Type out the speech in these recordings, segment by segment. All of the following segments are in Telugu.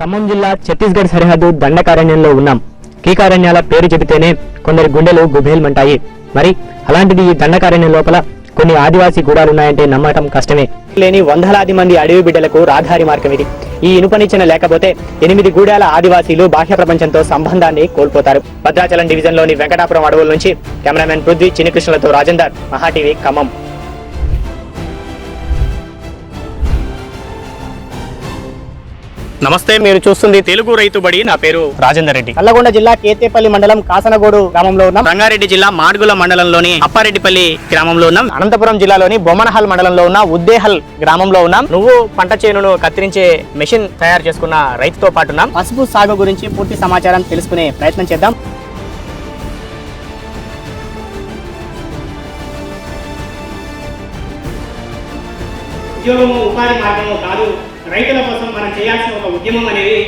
ఖమ్మం జిల్లా ఛత్తీస్గఢ్ సరిహద్దు దండకారణ్యంలో ఉన్నాం. కీకారణ్యాల పేరు చెబితేనే కొందరి గుండెలు గుబేల్మంటాయి. మరి అలాంటిది ఈ దండకారణ్యం లోపల కొన్ని ఆదివాసీ గూడాలున్నాయంటే నమ్మటం కష్టమే. లేని వందలాది మంది అడవి బిడ్డలకు రహదారి మార్గం ఇది. ఈ ఇనుపనిచ్చిన లేకపోతే 8 గూడాల ఆదివాసీలు బాహ్య ప్రపంచంతో సంబంధాన్ని కోల్పోతారు. భద్రాచలం డివిజన్లోని వెంకటాపురం అడవుల నుంచి కెమెరామెన్ పృథ్వీ చిన్నకృష్ణలతో రాజేందర్, మహా టీవీ, ఖమ్మం. నమస్తే, మీరు చూస్తుంది తెలుగు రైతు బడి. నా పేరు రాజేందర్ రెడ్డి. నల్లగొండ జిల్లా కేతేపల్లి మండలం కాసనగోడు గ్రామంలో ఉన్నాం. రంగారెడ్డి జిల్లా మాడుగుల మండలంలోని అప్పారెడ్డిపల్లి గ్రామంలో ఉన్నాం. అనంతపురం జిల్లాలోని బొమ్మనహల్ మండలంలో ఉన్న ఉద్దేహల్ గ్రామంలో ఉన్నాం. నువ్వు పంట చేనును కత్తిరించే మెషిన్ తయారు చేసుకున్న రైతుతో పాటు ఉన్నాం. పసుపు సాగు గురించి పూర్తి సమాచారం తెలుసుకునే ప్రయత్నం చేద్దాం. ఉద్యోగము ఉపాధి మార్గము కాదు, రైతుల కోసం మనం చేయాల్సిన ఒక ఉద్యమం అనేది.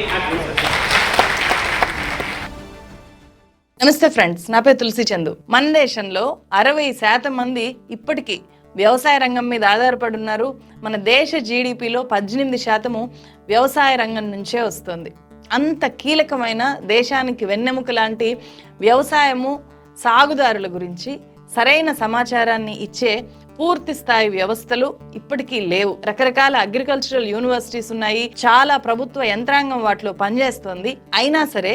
నమస్తే ఫ్రెండ్స్, నా పేరు తులసి చందు. మన దేశంలో 60% మంది ఇప్పటికీ వ్యవసాయ రంగం మీద ఆధారపడి ఉన్నారు. మన దేశ జీడిపిలో 18% వ్యవసాయ రంగం నుంచే వస్తుంది. అంత కీలకమైన దేశానికి వెన్నెముక లాంటి వ్యవసాయము, సాగుదారుల గురించి సరైన సమాచారాన్ని ఇచ్చే పూర్తి స్థాయి వ్యవస్థలు ఇప్పటికీ లేవు. రకరకాల అగ్రికల్చరల్ యూనివర్సిటీస్ ఉన్నాయి, చాలా ప్రభుత్వ యంత్రాంగం వాటిలో పనిచేస్తుంది. అయినా సరే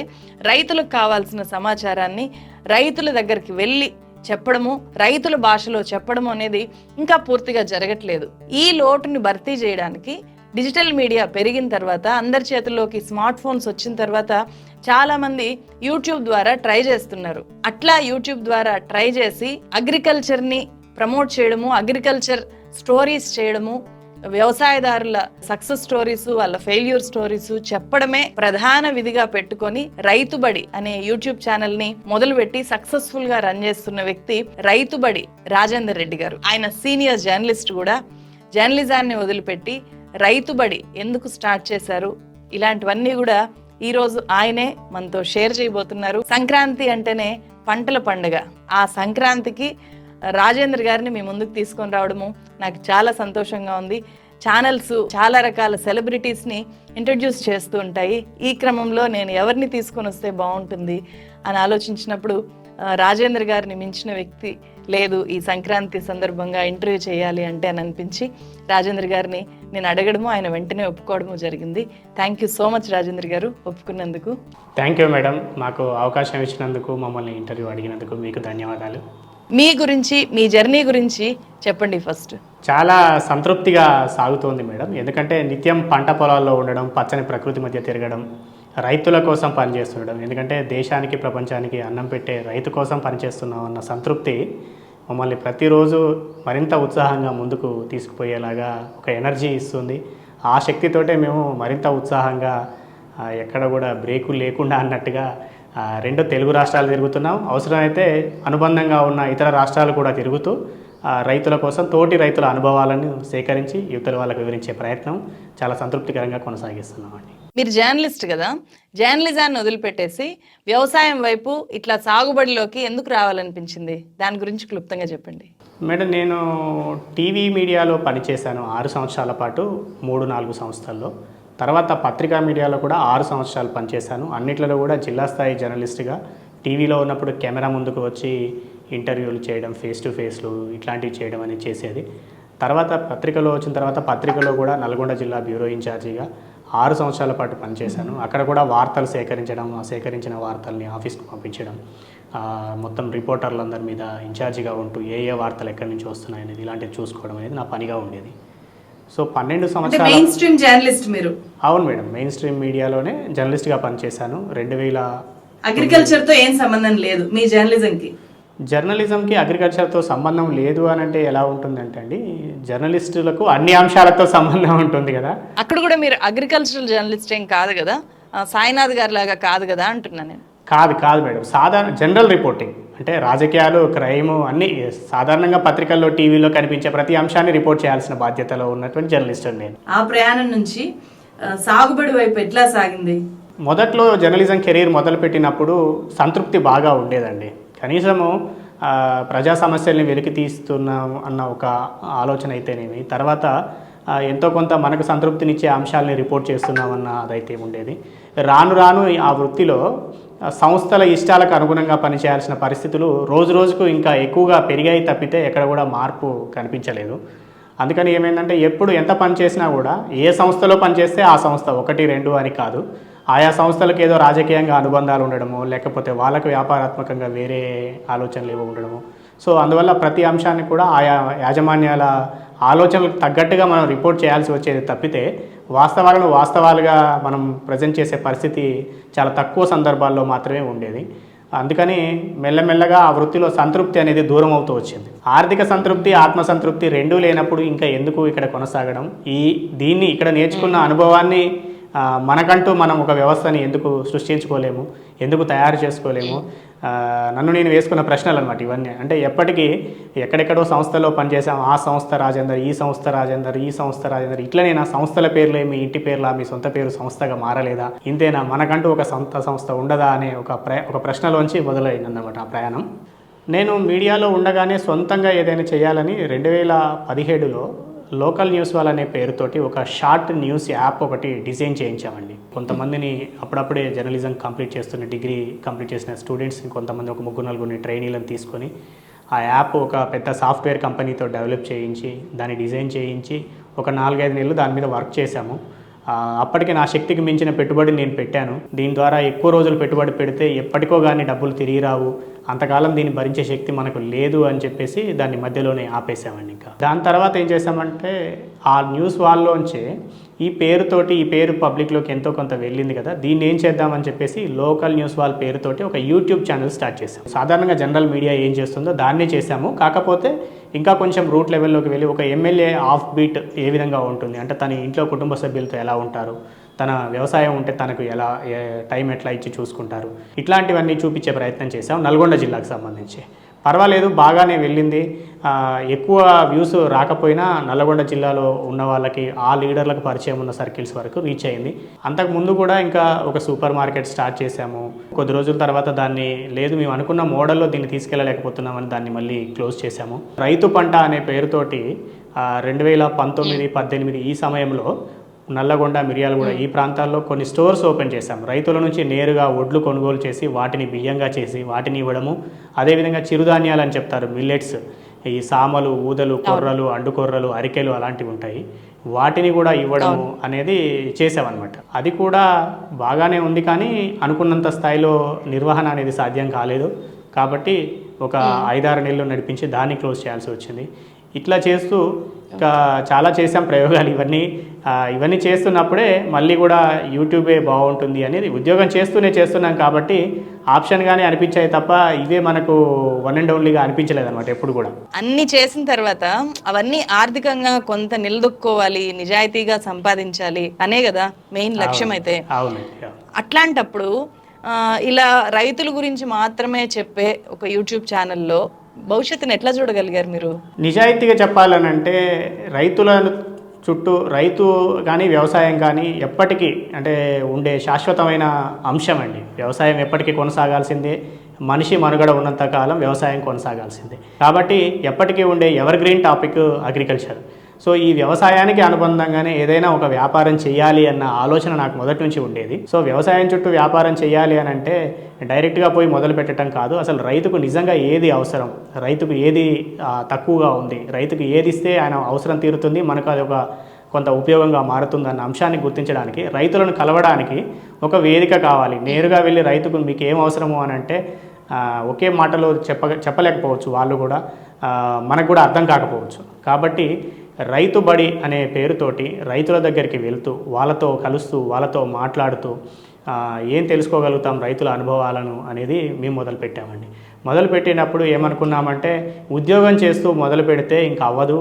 రైతులకు కావాల్సిన సమాచారాన్ని రైతుల దగ్గరికి వెళ్ళి చెప్పడము, రైతుల భాషలో చెప్పడము అనేది ఇంకా పూర్తిగా జరగట్లేదు. ఈ లోటుని భర్తీ చేయడానికి డిజిటల్ మీడియా పెరిగిన తర్వాత, అందరి చేతుల్లోకి స్మార్ట్ ఫోన్స్ వచ్చిన తర్వాత చాలా మంది యూట్యూబ్ ద్వారా ట్రై చేస్తున్నారు. అట్లా యూట్యూబ్ ద్వారా ట్రై చేసి అగ్రికల్చర్ని ప్రమోట్ చేయడము, అగ్రికల్చర్ స్టోరీస్ చేయడము, వ్యవసాయదారుల సక్సెస్ స్టోరీస్, వాళ్ళ ఫెయిల్యూర్ స్టోరీస్ చెప్పడమే ప్రధాన విధిగా పెట్టుకొని రైతుబడి అనే యూట్యూబ్ ఛానల్ ని మొదలుపెట్టి సక్సెస్ఫుల్ గా రన్ చేస్తున్న వ్యక్తి రైతుబడి రాజేందర్ రెడ్డి గారు. ఆయన సీనియర్ జర్నలిస్ట్ కూడా. జర్నలిజాన్ని వదిలిపెట్టి రైతుబడి ఎందుకు స్టార్ట్ చేశారు, ఇలాంటివన్నీ కూడా ఈ రోజు ఆయనే మనతో షేర్ చేయబోతున్నారు. సంక్రాంతి అంటేనే పంటల పండుగ. ఆ సంక్రాంతికి రాజేంద్ర గారిని మీ ముందుకు తీసుకొని రావడము నాకు చాలా సంతోషంగా ఉంది. ఛానల్స్ చాలా రకాల సెలబ్రిటీస్ని ఇంట్రడ్యూస్ చేస్తూ ఉంటాయి. ఈ క్రమంలో నేను ఎవరిని తీసుకొని వస్తే బాగుంటుంది అని ఆలోచించినప్పుడు రాజేంద్ర గారిని మించిన వ్యక్తి లేదు ఈ సంక్రాంతి సందర్భంగా ఇంటర్వ్యూ చేయాలి అంటే అని అనిపించి రాజేంద్ర గారిని నేను అడగడము, ఆయన వెంటనే ఒప్పుకోవడము జరిగింది. Thank you so much Rajendra గారు, ఒప్పుకున్నందుకు. థ్యాంక్ యూ మేడం, మాకు అవకాశం ఇచ్చినందుకు, మమ్మల్ని ఇంటర్వ్యూ అడిగినందుకు మీకు ధన్యవాదాలు. మీ గురించి, మీ జర్నీ గురించి చెప్పండి. ఫస్ట్, చాలా సంతృప్తిగా సాగుతోంది మేడం. ఎందుకంటే నిత్యం పంట పొలాల్లో ఉండడం, పచ్చని ప్రకృతి మధ్య తిరగడం, రైతుల కోసం పనిచేస్తుండడం. ఎందుకంటే దేశానికి, ప్రపంచానికి అన్నం పెట్టే రైతు కోసం పనిచేస్తున్నాం అన్న సంతృప్తి మమ్మల్ని ప్రతిరోజు మరింత ఉత్సాహంగా ముందుకు తీసుకుపోయేలాగా ఒక ఎనర్జీ ఇస్తుంది. ఆ శక్తితోటే మేము మరింత ఉత్సాహంగా ఎక్కడ కూడా బ్రేకులు లేకుండా అన్నట్టుగా 2 తెలుగు రాష్ట్రాలు తిరుగుతున్నాం. అవసరమైతే అనుబంధంగా ఉన్న ఇతర రాష్ట్రాలు కూడా తిరుగుతూ రైతుల కోసం, తోటి రైతుల అనుభవాలను సేకరించి యువతల వాళ్ళకు వివరించే ప్రయత్నం చాలా సంతృప్తికరంగా కొనసాగిస్తున్నామండి. మీరు జర్నలిస్ట్ కదా, జర్నలిజాన్ని వదిలిపెట్టేసి వ్యవసాయం వైపు ఇట్లా సాగుబడిలోకి ఎందుకు రావాలనిపించింది? దాని గురించి క్లుప్తంగా చెప్పండి. మేడం, నేను టీవీ మీడియాలో పనిచేశాను 6 సంవత్సరాల పాటు, 3-4 సంస్థల్లో. తర్వాత పత్రికా మీడియాలో కూడా 6 సంవత్సరాలు పనిచేశాను. అన్నిట్లలో కూడా జిల్లా స్థాయి జర్నలిస్ట్గా. టీవీలో ఉన్నప్పుడు కెమెరా ముందుకు వచ్చి ఇంటర్వ్యూలు చేయడం, ఫేస్ టు ఫేస్లు ఇట్లాంటివి చేయడం అనేది చేసేది. తర్వాత పత్రికలో వచ్చిన తర్వాత పత్రికలో కూడా నల్గొండ జిల్లా బ్యూరో ఇన్ఛార్జిగా 6 సంవత్సరాల పాటు పనిచేశాను. అక్కడ కూడా వార్తలు సేకరించడం, ఆ సేకరించిన వార్తల్ని ఆఫీస్కి పంపించడం, మొత్తం రిపోర్టర్లందరి మీద ఇన్ఛార్జిగా ఉంటూ ఏ వార్తలు ఎక్కడి నుంచి వస్తున్నాయి అనేది ఇలాంటివి చూసుకోవడం అనేది నా పనిగా ఉండేది. సో 12 సంవత్సరాలు మెయిన్ స్ట్రీమ్ జర్నలిస్ట్ మీరు? అవును మేడం, మెయిన్ స్ట్రీమ్ మీడియాలోనే జర్నలిస్ట్గా పనిచేశాను. 2000 అగ్రికల్చర్తో ఏం సంబంధం లేదు మీ జర్నలిజంకి? జర్నలిజంకి అగ్రికల్చర్తో సంబంధం లేదు అని అంటే ఎలా ఉంటుందంటే అండి, జర్నలిస్టులకు అన్ని అంశాలతో సంబంధం ఉంటుంది కదా. అక్కడ కూడా మీరు అగ్రికల్చరల్ జర్నలిస్ట్ ఏం కాదు కదా, సాయినాథ్ గారి లాగా కాదు కదా అంటున్నా నేను. కాదు మేడం, సాధారణ జనరల్ రిపోర్టింగ్ అంటే రాజకీయాలు, క్రైమ్ అన్నీ సాధారణంగా పత్రికల్లో, టీవీలో కనిపించే ప్రతి అంశాన్ని రిపోర్ట్ చేయాల్సిన బాధ్యతలో ఉన్నటువంటి జర్నలిస్ట్ నేను. ఆ ప్రయాణం నుంచి సాగుబడి వైపు ఎట్లా సాగింది? మొదట్లో జర్నలిజం కెరీర్ మొదలుపెట్టినప్పుడు సంతృప్తి బాగా ఉండేదండి. కనీసము ప్రజా సమస్యల్ని వెలికి తీస్తున్నాం అన్న ఒక ఆలోచన అయితేనేమి, తర్వాత ఎంతో కొంత మనకు సంతృప్తినిచ్చే అంశాలని రిపోర్ట్ చేస్తున్నామన్న అదైతే ఉండేది. రాను రాను ఆ వృత్తిలో సంస్థల ఇష్టాలకు అనుగుణంగా పనిచేయాల్సిన పరిస్థితులు రోజు రోజుకు ఇంకా ఎక్కువగా పెరిగాయి తప్పితే ఎక్కడ కూడా మార్పు కనిపించలేదు. అందుకని ఏమైందంటే ఎప్పుడు ఎంత పని చేసినా కూడా ఏ సంస్థలో పనిచేస్తే ఆ సంస్థ 1, 2 అని కాదు, ఆయా సంస్థలకు ఏదో రాజకీయంగా అనుబంధాలు ఉండడము, లేకపోతే వాళ్ళకు వ్యాపారాత్మకంగా వేరే ఆలోచనలు ఏవో ఉండడము. సో అందువల్ల ప్రతి అంశాన్ని కూడా ఆయా యాజమాన్యాల ఆలోచనలకు తగ్గట్టుగా మనం రిపోర్ట్ చేయాల్సి వచ్చేది తప్పితే వాస్తవాలను వాస్తవాలుగా మనం ప్రజెంట్ చేసే పరిస్థితి చాలా తక్కువ సందర్భాల్లో మాత్రమే ఉండేది. అందుకని మెల్లమెల్లగా ఆ వృత్తిలో సంతృప్తి అనేది దూరం అవుతూ వచ్చింది. ఆర్థిక సంతృప్తి, ఆత్మసంతృప్తి రెండూ లేనప్పుడు ఇంకా ఎందుకు ఇక్కడ కొనసాగడం? దీన్ని ఇక్కడ నేర్చుకున్న అనుభవాన్ని మనకంటూ మనం ఒక వ్యవస్థని ఎందుకు సృష్టించుకోలేము, ఎందుకు తయారు చేసుకోలేము? నన్ను నేను వేసుకున్న ప్రశ్నలు అనమాట ఇవన్నీ. అంటే ఎప్పటికీ ఎక్కడెక్కడో సంస్థలో పనిచేసాం, ఆ సంస్థ రాజేందర్, ఈ సంస్థ రాజేందర్, ఈ సంస్థ రాజేందర్, ఇట్లనే నా సంస్థల పేర్లే మీ ఇంటి పేర్లా, మీ సొంత పేరు సంస్థగా మారలేదా? ఇంతేనా, మనకంటూ ఒక సంస్థ ఉండదా అనే ఒక ప్రశ్నలోంచి మొదలైందన్నమాట ఆ ప్రయాణం. నేను మీడియాలో ఉండగానే సొంతంగా ఏదైనా చేయాలని 2017లో లోకల్ న్యూస్ వాళ్ళ అనే పేరుతోటి ఒక షార్ట్ న్యూస్ యాప్ ఒకటి డిజైన్ చేయించామండి. కొంతమందిని అప్పుడప్పుడే జర్నలిజం కంప్లీట్ చేస్తున్న, డిగ్రీ కంప్లీట్ చేసిన స్టూడెంట్స్ని కొంతమంది ఒక 3-4 ట్రైనీలను తీసుకొని ఆ యాప్ ఒక పెద్ద సాఫ్ట్వేర్ కంపెనీతో డెవలప్ చేయించి దాన్ని డిజైన్ చేయించి ఒక 4-5 నెలలు దాని మీద వర్క్ చేశాము. అప్పటికి నా శక్తికి మించిన పెట్టుబడి నేను పెట్టాను. దీని ద్వారా ఎక్కువ రోజులు పెట్టుబడి పెడితే ఎప్పటికో కానీ డబ్బులు తిరిగి రావు, అంతకాలం దీన్ని భరించే శక్తి మనకు లేదు అని చెప్పేసి దాన్ని మధ్యలోనే ఆపేసామండి. ఇంకా దాని తర్వాత ఏం చేసామంటే ఆ న్యూస్ వాళ్ళలోంచి ఈ పేరు పబ్లిక్లోకి ఎంతో కొంత వెళ్ళింది కదా, దీన్ని ఏం చేద్దామని చెప్పేసి లోకల్ న్యూస్ వాళ్ళ పేరుతోటి ఒక యూట్యూబ్ ఛానల్ స్టార్ట్ చేసాం. సాధారణంగా జనరల్ మీడియా ఏం చేస్తుందో దాన్నే చేసాము. కాకపోతే ఇంకా కొంచెం రూట్ లెవెల్లోకి వెళ్ళి ఒక ఎమ్మెల్యే ఆఫ్ బీట్ ఏ విధంగా ఉంటుంది అంటే తన ఇంట్లో కుటుంబ సభ్యులతో ఎలా ఉంటారు, తన వ్యవసాయం ఉంటే తనకు ఎలా టైం ఎట్లా ఇచ్చి చూసుకుంటారు, ఇట్లాంటివన్నీ చూపించే ప్రయత్నం చేసాం. నల్గొండ జిల్లాకు సంబంధించి పర్వాలేదు, బాగానే వెళ్ళింది. ఎక్కువ వ్యూస్ రాకపోయినా నల్గొండ జిల్లాలో ఉన్న వాళ్ళకి, ఆ లీడర్లకు పరిచయం ఉన్న సర్కిల్స్ వరకు రీచ్ అయింది. అంతకుముందు కూడా ఇంకా ఒక సూపర్ మార్కెట్ స్టార్ట్ చేశాము. కొద్ది రోజుల తర్వాత దాన్ని లేదు మేము అనుకున్న మోడల్లో దీన్ని తీసుకెళ్ళలేకపోతున్నామని దాన్ని మళ్ళీ క్లోజ్ చేశాము. రైతు పంట అనే పేరుతోటి 2019-18 ఈ సమయంలో నల్లగొండ, మిర్యాలగూడ ఈ ప్రాంతాల్లో కొన్ని స్టోర్స్ ఓపెన్ చేశాం. రైతుల నుంచి నేరుగా వడ్లు కొనుగోలు చేసి వాటిని బియ్యంగా చేసి వాటిని ఇవ్వడము. అదేవిధంగా చిరుధాన్యాలు అని చెప్తారు, మిల్లెట్స్, ఈ సామలు, ఊదలు, కొర్రలు, అండుకొర్రలు, అరికెలు అలాంటివి ఉంటాయి, వాటిని కూడా ఇవ్వడము అనేది చేసామన్నమాట. అది కూడా బాగానే ఉంది, కానీ అనుకున్నంత స్థాయిలో నిర్వహణ అనేది సాధ్యం కాలేదు. కాబట్టి ఒక 5-6 నెలలు నడిపించి దాన్ని క్లోజ్ చేయాల్సి వచ్చింది. ఇట్లా చేస్తూ ఇంకా చాలా చేసాం ప్రయోగాలు. ఇవన్నీ చేస్తున్నప్పుడే మళ్ళీ కూడా యూట్యూబే బాగుంటుంది అనేది, ఉద్యోగం చేస్తున్నాం కాబట్టి ఆప్షన్గానే అనిపించాయి తప్ప ఇవే మనకు వన్ అండ్ ఓన్లీగా అనిపించలేదు అనమాట ఎప్పుడు కూడా. అన్ని చేసిన తర్వాత అవన్నీ ఆర్థికంగా కొంత నిలదొక్కోవాలి, నిజాయితీగా సంపాదించాలి అనే కదా మెయిన్ లక్ష్యం అయితే. అవునండి. అట్లాంటప్పుడు ఇలా రైతుల గురించి మాత్రమే చెప్పే ఒక యూట్యూబ్ ఛానల్లో భవిష్యత్తుని ఎట్లా చూడగలిగారు మీరు? నిజాయితీగా చెప్పాలనంటే రైతులను చుట్టూ, రైతు కానీ వ్యవసాయం కానీ ఎప్పటికీ అంటే ఉండే శాశ్వతమైన అంశం అండి. వ్యవసాయం ఎప్పటికీ కొనసాగాల్సిందే, మనిషి మనుగడ ఉన్నంత కాలం వ్యవసాయం కొనసాగాల్సిందే. కాబట్టి ఎప్పటికీ ఉండే ever green topic agriculture. So ఈ వ్యవసాయానికి అనుబంధంగానే ఏదైనా ఒక వ్యాపారం చేయాలి అన్న ఆలోచన నాకు మొదటి నుంచి ఉండేది. సో వ్యవసాయం చుట్టూ వ్యాపారం చేయాలి అని అంటే డైరెక్ట్గా పోయి మొదలు పెట్టడం కాదు, అసలు రైతుకు నిజంగా ఏది అవసరం, రైతుకు ఏది తక్కువగా ఉంది, రైతుకు ఏది ఇస్తే ఆయన అవసరం తీరుతుంది, మనకు అది కొంత ఉపయోగంగా మారుతుంది అన్న అంశాన్ని గుర్తించడానికి, రైతులను కలవడానికి ఒక వేదిక కావాలి. నేరుగా వెళ్ళి రైతుకు మీకు ఏం అవసరము అని అంటే ఒకే మాటలో చెప్పలేకపోవచ్చు, వాళ్ళు కూడా మనకు కూడా అర్థం కాకపోవచ్చు. కాబట్టి రైతు బడి అనే పేరుతోటి రైతుల దగ్గరికి వెళ్తూ, వాళ్ళతో కలుస్తూ, వాళ్ళతో మాట్లాడుతూ ఏం తెలుసుకోగలుగుతాం రైతుల అనుభవాలను అనేది మేము మొదలుపెట్టామండి. మొదలుపెట్టినప్పుడు ఏమనుకున్నామంటే ఉద్యోగం చేస్తూ మొదలు పెడితే ఇంకా అవ్వదు,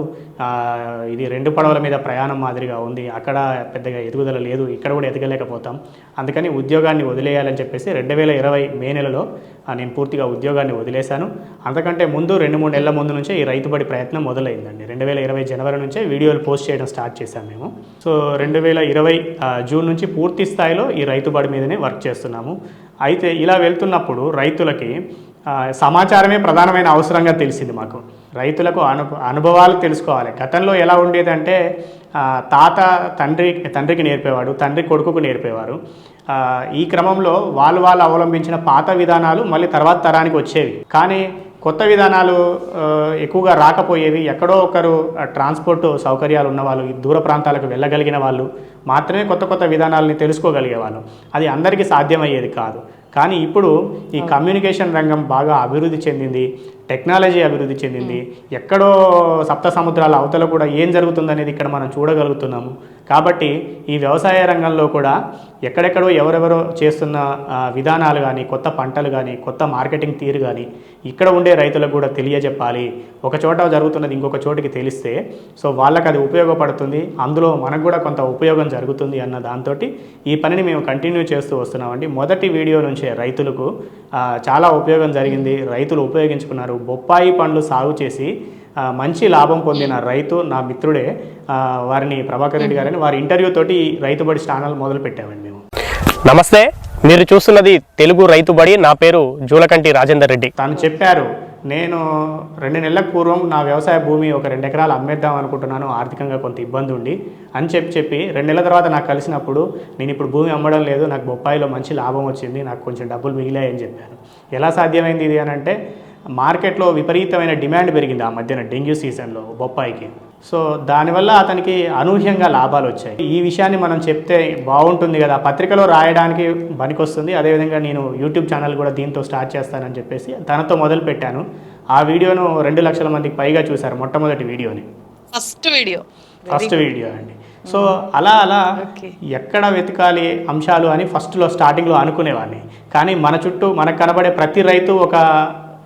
ఇది 2 పడవల మీద ప్రయాణం మాదిరిగా ఉంది, అక్కడ పెద్దగా ఎదుగుదల లేదు, ఇక్కడ కూడా ఎదగలేకపోతాం, అందుకని ఉద్యోగాన్ని వదిలేయాలని చెప్పేసి 2020 మే నెలలో నేను పూర్తిగా ఉద్యోగాన్ని వదిలేశాను. అంతకంటే ముందు 2-3 నెలల ముందు నుంచే ఈ రైతుబడి ప్రయత్నం మొదలైందండి. 2020 జనవరి నుంచే వీడియోలు పోస్ట్ చేయడం స్టార్ట్ చేశాం మేము. సో 2020 జూన్ నుంచి పూర్తి స్థాయిలో ఈ రైతుబడి మీదనే వర్క్ చేస్తున్నాము. అయితే ఇలా వెళ్తున్నప్పుడు రైతులకి సమాచారమే ప్రధానమైన అవసరంగా తెలిసింది మాకు. రైతులకు అనుభవాలు తెలుసుకోవాలి. గతంలో ఎలా ఉండేదంటే తాత తండ్రికి నేర్పేవాడు, తండ్రి కొడుకుకు నేర్పేవారు. ఈ క్రమంలో వాళ్ళు అవలంబించిన పాత విధానాలు మళ్ళీ తర్వాత తరానికి వచ్చేవి. కానీ కొత్త విధానాలు ఎక్కువగా రాకపోయేవి. ఎక్కడో ఒకరు ట్రాన్స్పోర్ట్ సౌకర్యాలు ఉన్నవాళ్ళు, దూర ప్రాంతాలకు వెళ్ళగలిగిన వాళ్ళు మాత్రమే కొత్త విధానాలని తెలుసుకోగలిగేవాళ్ళు. అది అందరికీ సాధ్యమయ్యేది కాదు. కానీ ఇప్పుడు ఈ కమ్యూనికేషన్ రంగం బాగా అభివృద్ధి చెందింది, టెక్నాలజీ అభివృద్ధి చెందింది. ఎక్కడో సప్త సముద్రాల అవతల కూడా ఏం జరుగుతుందనేది ఇక్కడ మనం చూడగలుగుతున్నాము. కాబట్టి ఈ వ్యవసాయ రంగంలో కూడా ఎక్కడెక్కడో ఎవరెవరో చేస్తున్న విధానాలు కానీ, కొత్త పంటలు కానీ, కొత్త మార్కెటింగ్ తీరు కానీ ఇక్కడ ఉండే రైతులకు కూడా తెలియజెప్పాలి. ఒక చోట జరుగుతున్నది ఇంకొక చోటికి తెలిస్తే సో వాళ్ళకి అది ఉపయోగపడుతుంది, అందులో మనకు కూడా కొంత ఉపయోగం జరుగుతుంది అన్న దాంతో ఈ పనిని మేము కంటిన్యూ చేస్తూ వస్తున్నామండి. మొదటి వీడియో నుంచే రైతులకు చాలా ఉపయోగం జరిగింది, రైతులు ఉపయోగించుకున్నారు. బొప్పాయి పండ్లు సాగు చేసి మంచి లాభం పొందిన రైతు నా మిత్రుడే, వారిని ప్రభాకర్ రెడ్డి గారని, వారి ఇంటర్వ్యూ తోటి రైతుబడి ఛానల్ మొదలు పెట్టామండి మేము. నమస్తే, మీరు చూస్తున్నది తెలుగు రైతుబడి. నా పేరు జూలకంటి రాజేందర్ రెడ్డి. తను చెప్పారు, నేను 2 నెలల పూర్వం నా వ్యవసాయ భూమి ఒక 2 ఎకరాలు అమ్మేద్దాం అనుకుంటున్నాను, ఆర్థికంగా కొంత ఇబ్బంది ఉండి అని చెప్పి 2 నెలల తర్వాత నాకు కలిసినప్పుడు నేను ఇప్పుడు భూమి అమ్మడం లేదు, నాకు బొప్పాయిలో మంచి లాభం వచ్చింది, నాకు కొంచెం డబ్బులు మిగిలాయని చెప్పాను. ఎలా సాధ్యమైంది ఇది అని అంటే మార్కెట్లో విపరీతమైన డిమాండ్ పెరిగింది ఆ మధ్యన డెంగ్యూ సీజన్లో బొప్పాయికి. సో దానివల్ల అతనికి అనూహ్యంగా లాభాలు వచ్చాయి. ఈ విషయాన్ని మనం చెప్తే బాగుంటుంది కదా, పత్రికలో రాయడానికి పనికొస్తుంది. అదేవిధంగా నేను యూట్యూబ్ ఛానల్ కూడా దీంతో స్టార్ట్ చేస్తానని చెప్పేసి తనతో మొదలు పెట్టాను. ఆ వీడియోను 2 లక్షల మందికి పైగా చూశారు, మొట్టమొదటి వీడియోని, ఫస్ట్ వీడియో అండి. సో అలా ఎక్కడ వెతకాలి అంశాలు అని ఫస్ట్లో స్టార్టింగ్లో అనుకునేవాడిని. కానీ మన చుట్టూ మనకు కనబడే ప్రతి రైతు ఒక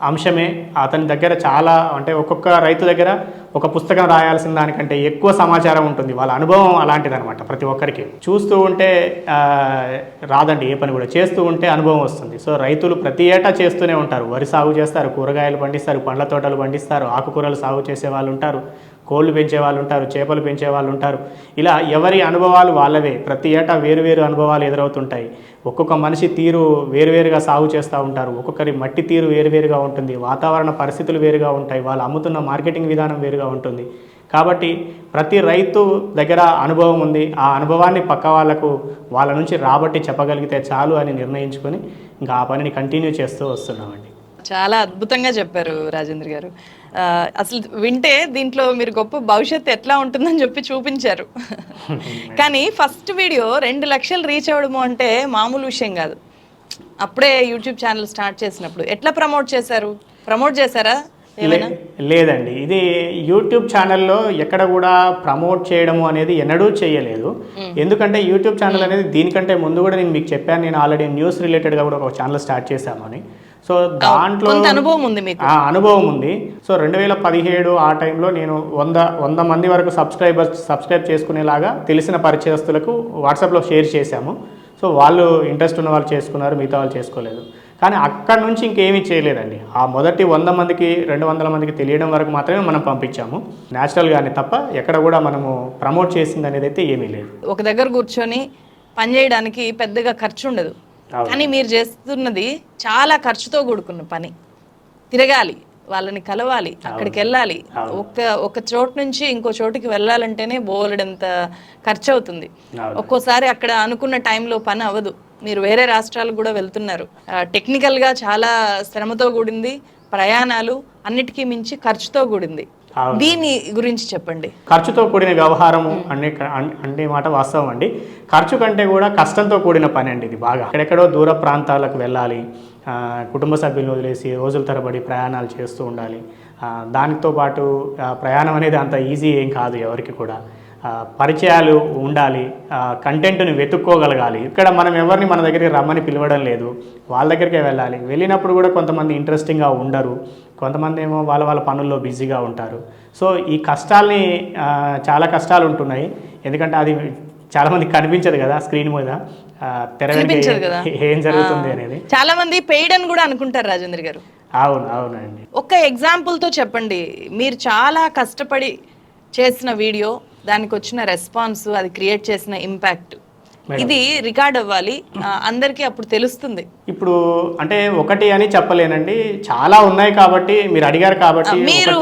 అంశమే. అతని దగ్గర చాలా, అంటే ఒక్కొక్క రైతు దగ్గర ఒక పుస్తకం రాయాల్సిన దానికంటే ఎక్కువ సమాచారం ఉంటుంది. వాళ్ళ అనుభవం అలాంటిదనమాట. ప్రతి ఒక్కరికి చూస్తూ ఉంటే రాదండి ఏ పని కూడా, చేస్తూ ఉంటే అనుభవం వస్తుంది. సో రైతులు ప్రతి ఏటా చేస్తూనే ఉంటారు. వరి సాగు చేస్తారు, కూరగాయలు పండిస్తారు, పండ్ల తోటలు పండిస్తారు, ఆకుకూరలు సాగు చేసే వాళ్ళు ఉంటారు, కోళ్ళు పెంచే వాళ్ళు ఉంటారు, చేపలు పెంచే వాళ్ళు ఉంటారు. ఇలా ఎవరి అనుభవాలు వాళ్ళవే. ప్రతి ఏటా వేరువేరు అనుభవాలు ఎదురవుతుంటాయి. ఒక్కొక్క మనిషి తీరు వేరువేరుగా సాగు చేస్తూ ఉంటారు, ఒక్కొక్కరి మట్టి తీరు వేరువేరుగా ఉంటుంది, వాతావరణ పరిస్థితులు వేరుగా ఉంటాయి, వాళ్ళు అమ్ముతున్న మార్కెటింగ్ విధానం వేరుగా ఉంటుంది. కాబట్టి ప్రతి రైతు దగ్గర అనుభవం ఉంది. ఆ అనుభవాన్ని పక్క వాళ్ళ నుంచి రాబట్టి చెప్పగలిగితే చాలు అని నిర్ణయించుకొని ఇంకా ఆ పనిని కంటిన్యూ చేస్తూ వస్తున్నామండి. చాలా అద్భుతంగా చెప్పారు రాజేంద్ర గారు. అసలు వింటే దీంట్లో మీరు గొప్ప భవిష్యత్తు ఎట్లా ఉంటుందని చెప్పి చూపించారు. కానీ ఫస్ట్ వీడియో 2 లక్షలు రీచ్ అవ్వడము అంటే మామూలు విషయం కాదు. అప్పుడే యూట్యూబ్ ఛానల్ స్టార్ట్ చేసినప్పుడు ఎట్లా ప్రమోట్ చేశారా? లేదండి, ఇది యూట్యూబ్ ఛానల్లో ఎక్కడ కూడా ప్రమోట్ చేయడము అనేది ఎన్నడూ చేయలేదు. ఎందుకంటే యూట్యూబ్ ఛానల్ అనేది దీనికంటే ముందు కూడా నేను మీకు చెప్పాను, నేను ఆల్రెడీ న్యూస్ రిలేటెడ్గా కూడా ఒక ఛానల్ స్టార్ట్ చేశామని. సో దాంట్లో అనుభవం ఉంది. సో 2017 ఆ టైంలో నేను 100 మంది వరకు సబ్స్క్రైబ్ చేసుకునేలాగా తెలిసిన పరిచయస్తులకు వాట్సాప్లో షేర్ చేశాము. సో వాళ్ళు ఇంట్రెస్ట్ ఉన్న వాళ్ళు చేసుకున్నారు, మిగతా వాళ్ళు చేసుకోలేదు. కానీ అక్కడ నుంచి ఇంకేమీ చేయలేదండి. ఆ మొదటి 100 మందికి 200 మందికి తెలియడం వరకు మాత్రమే మనం పంపించాము, న్యాచురల్గానే తప్ప ఎక్కడ కూడా మనము ప్రమోట్ చేసింది అనేది అయితే ఏమీ లేదు. ఒక దగ్గర కూర్చొని పని చేయడానికి పెద్దగా ఖర్చు ఉండదు. కానీ మీరు చేస్తున్నది చాలా ఖర్చుతో కూడుకున్న పని. తిరగాలి, వాళ్ళని కలవాలి, అక్కడికి వెళ్ళాలి, ఒక చోటు నుంచి ఇంకో చోటుకి వెళ్ళాలంటేనే బోలెడంత ఖర్చు అవుతుంది. ఒక్కోసారి అక్కడ అనుకున్న టైంలో పని అవ్వదు. మీరు వేరే రాష్ట్రాలకు కూడా వెళ్తున్నారు. టెక్నికల్గా చాలా శ్రమతో కూడింది, ప్రయాణాలు, అన్నిటికీ మించి ఖర్చుతో కూడింది. దీని గురించి చెప్పండి. ఖర్చుతో కూడిన వ్యవహారము అనే మాట వాస్తవం అండి. ఖర్చు కంటే కూడా కష్టంతో కూడిన పని అండి ఇది. బాగా ఎక్కడెక్కడో దూర ప్రాంతాలకు వెళ్ళాలి, కుటుంబ సభ్యులను వదిలేసి రోజుల తరబడి ప్రయాణాలు చేస్తూ ఉండాలి. దానితో పాటు ప్రయాణం అనేది అంత ఈజీ ఏం కాదు ఎవరికి కూడా. పరిచయాలు ఉండాలి, కంటెంట్ని వెతుక్కోగలగాలి. ఇక్కడ మనం ఎవరిని మన దగ్గరికి రమ్మని పిలవడం లేదు, వాళ్ళ దగ్గరికే వెళ్ళాలి. వెళ్ళినప్పుడు కూడా కొంతమంది ఇంట్రెస్టింగ్గా ఉండరు, కొంతమంది ఏమో వాళ్ళ పనుల్లో బిజీగా ఉంటారు. సో ఈ కష్టాల్ని చాలా కష్టాలు ఉంటున్నాయి. ఎందుకంటే అది చాలామందికి కనిపించదు కదా స్క్రీన్ మీద, తెర ఏం జరుగుతుంది అనేది. చాలా మంది పెయిడ్ అని కూడా అనుకుంటారు రాజేంద్ర గారు. అవునండి. ఒక ఎగ్జాంపుల్తో చెప్పండి. మీరు చాలా కష్టపడి చేసిన వీడియో, దానికి వచ్చిన రెస్పాన్స్, అది క్రియేట్ చేసిన ఇంపాక్ట్, ఇది రికార్డ్ అవ్వాలి, అందరికీ అప్పుడు తెలుస్తుంది. ఇప్పుడు అంటే ఒకటి అని చెప్పలేనండి, చాలా ఉన్నాయి కాబట్టి మీరు అడిగారు కాబట్టి. మీరు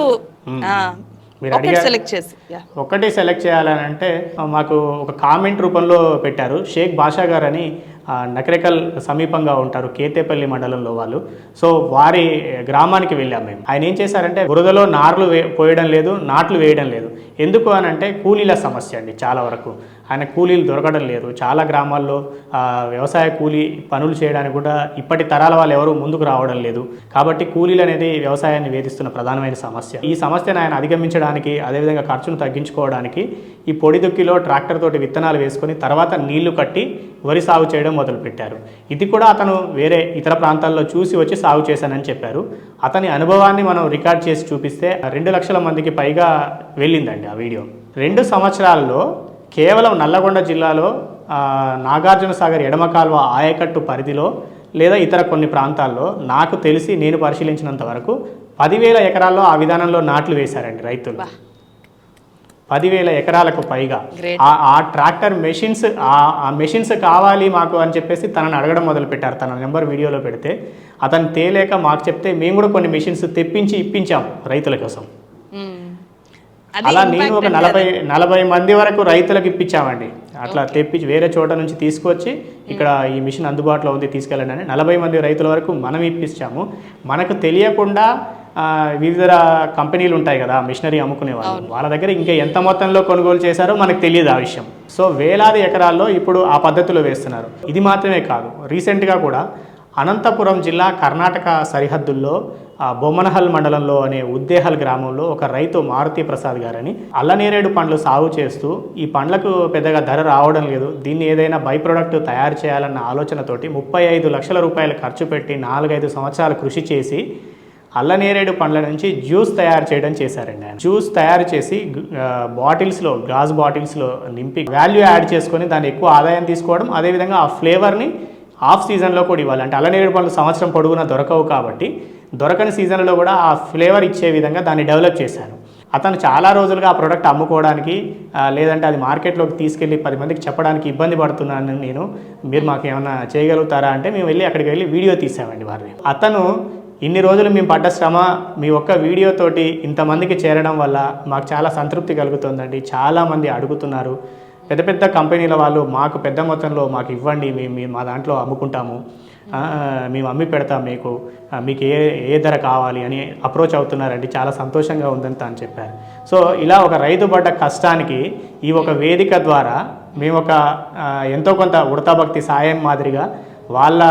మీరు ఒకటి సెలెక్ట్ చేసి ఒకటి సెలెక్ట్ చేయాలని అంటే మాకు ఒక కామెంట్ రూపంలో పెట్టారు. షేక్ బాషా గారు అని నకరేకల్ సమీపంగా ఉంటారు, కేతేపల్లి మండలంలో వాళ్ళు. సో వారి గ్రామానికి వెళ్ళాం మేము. ఆయన ఏం చేశారంటే బురదలో నార్లు పోయడం లేదు, నాట్లు వేయడం లేదు. ఎందుకు అని అంటే కూలీల సమస్య అండి. చాలా వరకు ఆయన కూలీలు దొరకడం లేదు. చాలా గ్రామాల్లో వ్యవసాయ కూలీ పనులు చేయడానికి కూడా ఇప్పటి తరాల వాళ్ళు ఎవరు ముందుకు రావడం లేదు. కాబట్టి కూలీలు అనేది వ్యవసాయాన్ని వేధిస్తున్న ప్రధానమైన సమస్య. ఈ సమస్యను ఆయన అధిగమించడానికి, అదేవిధంగా ఖర్చును తగ్గించుకోవడానికి ఈ పొడి దుక్కిలో ట్రాక్టర్ తోటి విత్తనాలు వేసుకొని తర్వాత నీళ్లు కట్టి వరి సాగు చేయడం మొదలుపెట్టారు. ఇది కూడా అతను వేరే ఇతర ప్రాంతాల్లో చూసి వచ్చి సాగు చేశానని చెప్పారు. అతని అనుభవాన్ని మనం రికార్డ్ చేసి చూపిస్తే 2 లక్షల మందికి పైగా వెళ్ళిందండి ఆ వీడియో. 2 సంవత్సరాల్లో కేవలం నల్లగొండ జిల్లాలో నాగార్జున సాగర్ ఎడమ కాల్వ ఆయకట్టు పరిధిలో లేదా ఇతర కొన్ని ప్రాంతాల్లో నాకు తెలిసి నేను పరిశీలించినంత వరకు 10,000 ఎకరాల్లో ఆ విధానంలో నాట్లు వేశారండి రైతులు. 10,000 ఎకరాలకు పైగా. ఆ ట్రాక్టర్ మెషిన్స్, ఆ మెషిన్స్ కావాలి మాకు అని చెప్పేసి తనని అడగడం మొదలుపెట్టారు. తన నెంబర్ వీడియోలో పెడితే అతను తేలేక మాకు చెప్తే మేము కూడా కొన్ని మెషిన్స్ తెప్పించి ఇప్పించాం రైతుల కోసం. అలా నేను ఒక 40 మంది వరకు రైతులకు ఇప్పించామండి. అట్లా తెప్పించి వేరే చోట నుంచి తీసుకొచ్చి ఇక్కడ ఈ మిషన్ అందుబాటులో ఉంది తీసుకెళ్ళండి అని 40 మంది రైతుల వరకు మనం ఇప్పించాము. మనకు తెలియకుండా వివిధ కంపెనీలు ఉంటాయి కదా మిషనరీ అమ్ముకునే వాళ్ళు, వాళ్ళ దగ్గర ఇంకా ఎంత మొత్తంలో కొనుగోలు చేశారో మనకు తెలియదు ఆ విషయం. సో వేలాది ఎకరాల్లో ఇప్పుడు ఆ పద్ధతిలో వేస్తున్నారు. ఇది మాత్రమే కాదు, రీసెంట్గా కూడా అనంతపురం జిల్లా కర్ణాటక సరిహద్దుల్లో బొమ్మనహల్ మండలంలో అనే ఉద్దేహల్ గ్రామంలో ఒక రైతు మారుతి ప్రసాద్ గారని అల్లనేరేడు పండ్లు సాగు చేస్తూ ఈ పండ్లకు పెద్దగా ధర రావడం లేదు, దీన్ని ఏదైనా బై ప్రొడక్ట్ తయారు చేయాలన్న ఆలోచనతోటి 35 లక్షల రూపాయలు ఖర్చు పెట్టి 4-5 సంవత్సరాలు కృషి చేసి అల్లనేరేడు పండ్ల నుంచి జ్యూస్ తయారు చేయడం చేశారండి. ఆయన జ్యూస్ తయారు చేసి బాటిల్స్లో, గ్లాస్ బాటిల్స్లో నింపి వాల్యూ యాడ్ చేసుకొని దాన్ని ఎక్కువ ఆదాయం తీసుకోవడం, అదేవిధంగా ఆ ఫ్లేవర్ని ఆఫ్ సీజన్లో కూడా ఇవ్వాలి. అంటే అల్లనేరేడు పండ్లు సంవత్సరం పొడుగునా దొరకవు కాబట్టి దొరకని సీజన్లో కూడా ఆ ఫ్లేవర్ ఇచ్చే విధంగా దాన్ని డెవలప్ చేశాను. అతను చాలా రోజులుగా ఆ ప్రోడక్ట్ అమ్ముకోవడానికి లేదంటే అది మార్కెట్లోకి తీసుకెళ్ళి 10 మందికి చెప్పడానికి ఇబ్బంది పడుతున్నాను నేను, మీరు మాకు ఏమైనా చేయగలుగుతారా అంటే మేము వెళ్ళి అక్కడికి వెళ్ళి వీడియో తీసామండి వారిని. అతను ఇన్ని రోజులు మేము పడ్డ శ్రమ మీ ఒక్క వీడియోతోటి ఇంతమందికి చేరడం వల్ల మాకు చాలా సంతృప్తి కలుగుతుందండి. చాలామంది అడుగుతున్నారు, పెద్ద పెద్ద కంపెనీల వాళ్ళు మాకు పెద్ద మొత్తంలో మాకు ఇవ్వండి, మేము మా దాంట్లో అమ్ముకుంటాము, మేము అమ్మి పెడతాం, మీకు ఏ ధర కావాలి అని అప్రోచ్ అవుతున్నారండి. చాలా సంతోషంగా ఉందని అని చెప్పారు. సో ఇలా ఒక రైతు పడ్డ కష్టానికి ఈ ఒక వేదిక ద్వారా మేము ఒక ఎంతో కొంత ఉడతాభక్తి సాయం మాదిరిగా వాళ్ళ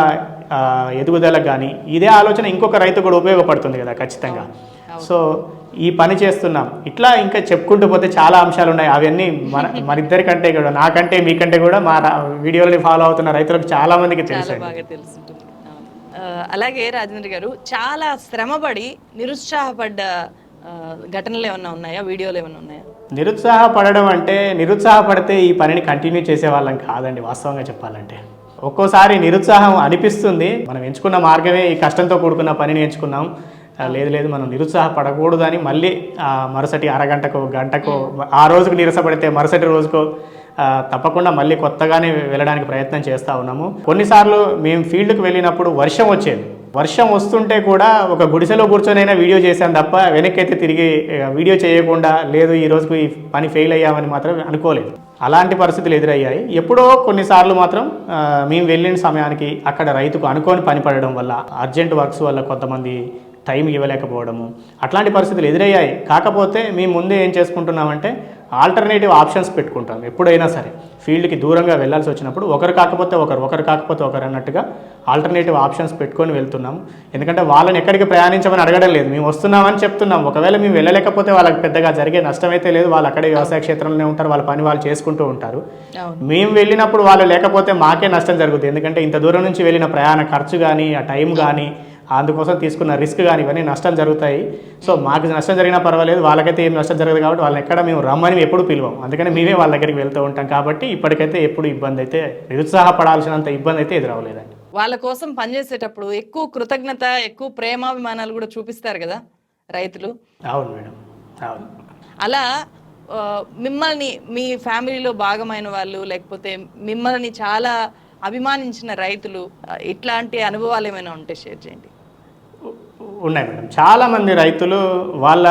ఎదుగుదలకు కానీ ఇదే ఆలోచన ఇంకొక రైతు కూడా ఉపయోగపడుతుంది కదా ఖచ్చితంగా. సో ఈ పని చేస్తున్నాం. ఇట్లా ఇంకా చెప్పుకుంటూ పోతే చాలా అంశాలు ఉన్నాయి. అవన్నీ మరిద్దరికంటే కూడా, నాకంటే మీకంటే కూడా మా వీడియోలని ఫాలో అవుతున్న రైతులకు చాలా మందికి తెలుసు. అలాగే రాజేంద్ర గారు, చాలా శ్రమపడి నిరుత్సాహపడ్డ ఘటనలు ఏమన్నా ఉన్నాయా, వీడియోలు ఏమైనా ఉన్నాయా? నిరుత్సాహపడడం అంటే, నిరుత్సాహపడితే ఈ పనిని కంటిన్యూ చేసేవాళ్ళం కాదండి వాస్తవంగా చెప్పాలంటే. ఒక్కోసారి నిరుత్సాహం అనిపిస్తుంది, మనం ఎంచుకున్న మార్గమే ఈ కష్టంతో కూడుకున్న పనిని ఎంచుకున్నాం, లేదు మనం నిరుత్సాహపడకూడదు అని మళ్ళీ మరుసటి అరగంటకో గంటకో ఆ రోజుకు నీరసపడితే మరుసటి రోజుకో తప్పకుండా మళ్ళీ కొత్తగానే వెళ్ళడానికి ప్రయత్నం చేస్తూ ఉన్నాము. కొన్నిసార్లు మేము ఫీల్డ్కి వెళ్ళినప్పుడు వర్షం వచ్చేది. వర్షం వస్తుంటే కూడా ఒక గుడిసెలో కూర్చొనైనా వీడియో చేశాను తప్ప వెనక్కి అయితే తిరిగి వీడియో చేయకుండా లేదు ఈ రోజుకు ఈ పని ఫెయిల్ అయ్యామని మాత్రం అనుకోలేదు. అలాంటి పరిస్థితులు ఎదురయ్యాయి. ఎప్పుడో కొన్నిసార్లు మాత్రం మేము వెళ్ళిన సమయానికి అక్కడ రైతుకు అనుకోని పని పడడం వల్ల, అర్జెంట్ వర్క్స్ వల్ల కొంతమంది టైం ఇవ్వలేకపోవడము, అట్లాంటి పరిస్థితులు ఎదురయ్యాయి. కాకపోతే మేము ముందే ఏం చేసుకుంటున్నామంటే ఆల్టర్నేటివ్ ఆప్షన్స్ పెట్టుకుంటాం. ఎప్పుడైనా సరే ఫీల్డ్కి దూరంగా వెళ్ళాల్సి వచ్చినప్పుడు ఒకరు కాకపోతే ఒకరు అన్నట్టుగా ఆల్టర్నేటివ్ ఆప్షన్స్ పెట్టుకొని వెళ్తున్నాము. ఎందుకంటే వాళ్ళని ఎక్కడికి ప్రయాణించమని అడగడం లేదు, మేము వస్తున్నామని చెప్తున్నాం. ఒకవేళ మేము వెళ్ళలేకపోతే వాళ్ళకి పెద్దగా జరిగే నష్టమైతే లేదు, వాళ్ళు అక్కడే వ్యవసాయ క్షేత్రంలోనే ఉంటారు, వాళ్ళ పని వాళ్ళు చేసుకుంటూ ఉంటారు. మేము వెళ్ళినప్పుడు వాళ్ళు లేకపోతే మాకే నష్టం జరుగుతుంది. ఎందుకంటే ఇంత దూరం నుంచి వెళ్ళిన ప్రయాణ ఖర్చు కానీ, ఆ టైం కానీ, అందుకోసం తీసుకున్న రిస్క్ కానీ ఇవన్నీ నష్టం జరుగుతాయి. సో మాకు నష్టం జరిగినా పర్వాలేదు, వాళ్ళకైతే ఏం నష్టం జరగదు కాబట్టి వాళ్ళని ఎక్కడ మేము రమ్మని ఎప్పుడు పిలవం. అందుకని మేమే వాళ్ళ దగ్గరికి వెళ్తూ ఉంటాం. కాబట్టి ఇప్పటికైతే ఎప్పుడు ఇబ్బంది అయితే, నిరుత్సాహపడాల్సినంత ఇబ్బంది అయితే ఎదురవ్వలేదండి. వాళ్ళ కోసం పనిచేసేటప్పుడు ఎక్కువ కృతజ్ఞత, ఎక్కువ ప్రేమాభిమానాలు కూడా చూపిస్తారు కదా రైతులు. అవును మేడం, అవును. అలా మిమ్మల్ని, మీ ఫ్యామిలీలో భాగమైన వాళ్ళు, లేకపోతే మిమ్మల్ని చాలా అభిమానించిన రైతులు, ఇట్లాంటి అనుభవాలు ఏమైనా ఉంటే షేర్ చేయండి. ఉన్నాయి మేడం. చాలామంది రైతులు వాళ్ళ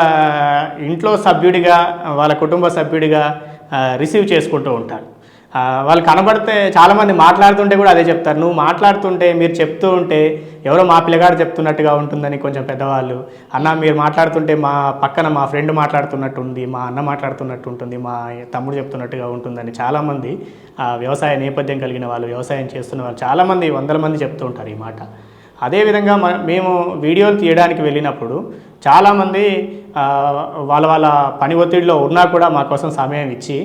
ఇంట్లో సభ్యుడిగా, వాళ్ళ కుటుంబ సభ్యుడిగా రిసీవ్ చేసుకుంటూ ఉంటారు. వాళ్ళు కనబడితే చాలామంది మాట్లాడుతుంటే కూడా అదే చెప్తారు. నువ్వు మాట్లాడుతుంటే, మీరు చెప్తూ ఉంటే ఎవరో మా పిల్లగాడు చెప్తున్నట్టుగా ఉంటుందని కొంచెం పెద్దవాళ్ళు, అన్న మీరు మాట్లాడుతుంటే మా పక్కన మా ఫ్రెండ్ మాట్లాడుతున్నట్టు ఉంది, మా అన్న మాట్లాడుతున్నట్టు ఉంటుంది, మా తమ్ముడు చెప్తున్నట్టుగా ఉంటుందని చాలామంది వ్యవసాయ నేపథ్యం కలిగిన వాళ్ళు, వ్యవసాయం చేస్తున్న వాళ్ళు చాలామంది, వందల మంది చెప్తూ ఉంటారు ఈ మాట. అదేవిధంగా మేము వీడియోలు తీయడానికి వెళ్ళినప్పుడు చాలామంది వాళ్ళ పని ఒత్తిడిలో ఉన్నా కూడా మా కోసం సమయం ఇచ్చి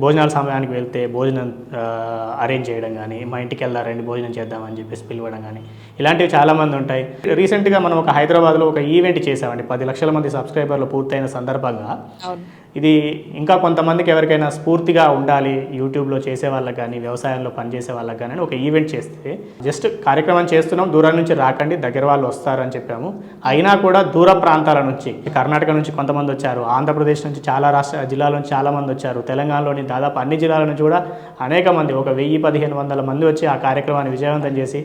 భోజనాల సమయానికి వెళ్తే భోజనం అరేంజ్ చేయడం కానీ, మా ఇంటికి వెళ్దారండి భోజనం చేద్దామని చెప్పేసి పిలవడం కానీ, ఇలాంటివి చాలామంది ఉంటాయి. రీసెంట్గా మనం ఒక హైదరాబాద్లో ఒక ఈవెంట్ చేసామండి. 10 లక్షల మంది సబ్స్క్రైబర్లు పూర్తయిన సందర్భంగా ఇది ఇంకా కొంతమందికి ఎవరికైనా స్ఫూర్తిగా ఉండాలి, యూట్యూబ్లో చేసే వాళ్ళకి కానీ, వ్యవసాయంలో పనిచేసే వాళ్ళకి కానీ ఒక ఈవెంట్ చేస్తే, జస్ట్ కార్యక్రమం చేస్తున్నాం, దూరం నుంచి రాకండి, దగ్గర వాళ్ళు వస్తారని చెప్పాము. అయినా కూడా దూర ప్రాంతాల నుంచి, కర్ణాటక నుంచి కొంతమంది వచ్చారు, ఆంధ్రప్రదేశ్ నుంచి చాలా జిల్లాల నుంచి చాలామంది వచ్చారు, తెలంగాణలోని దాదాపు అన్ని జిల్లాల నుంచి కూడా అనేక మంది, ఒక 1000-1500 మంది వచ్చి ఆ కార్యక్రమాన్ని విజయవంతం చేసి,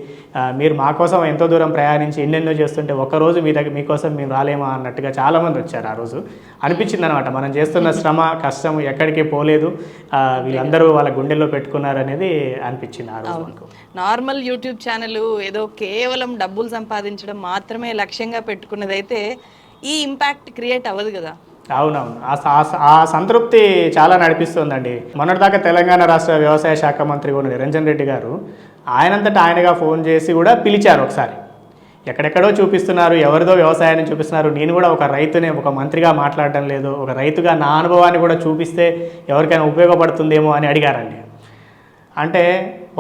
మీరు మా కోసం ఎంతో దూరం ప్రయాణించి ఎన్నెన్నో చేస్తుంటే ఒక్కరోజు మీకోసం మేము రాలేమా అన్నట్టుగా చాలామంది వచ్చారు. ఆ రోజు అనిపించింది అనమాట, మనం చేస్తున్న శ్రమ కష్టం ఎక్కడికి పోలేదు, వీళ్ళందరూ వాళ్ళ గుండెల్లో పెట్టుకున్నారు అనేది అనిపించింది ఆ రోజు. నార్మల్ యూట్యూబ్ ఛానల్ ఏదో కేవలం డబ్బులు సంపాదించడం మాత్రమే లక్ష్యంగా పెట్టుకున్నదైతే ఈ ఇంపాక్ట్ క్రియేట్ అవ్వదు కదా. అవునవును, ఆ సంతృప్తి చాలా నడిపిస్తుందండి. మొన్నటిదాకా తెలంగాణ రాష్ట్ర వ్యవసాయ శాఖ మంత్రి ఉన్న నిరంజన్ రెడ్డి గారు ఆయనంతటా ఆయనగా ఫోన్ చేసి కూడా పిలిచారు. ఒకసారి ఎక్కడెక్కడో చూపిస్తున్నారు, ఎవరిదో వ్యవసాయాన్ని చూపిస్తున్నారు, నేను కూడా ఒక రైతునే, ఒక మంత్రిగా మాట్లాడడం లేదు, ఒక రైతుగా నా అనుభవాన్ని కూడా చూపిస్తే ఎవరికైనా ఉపయోగపడుతుందేమో అని అడిగారండి. అంటే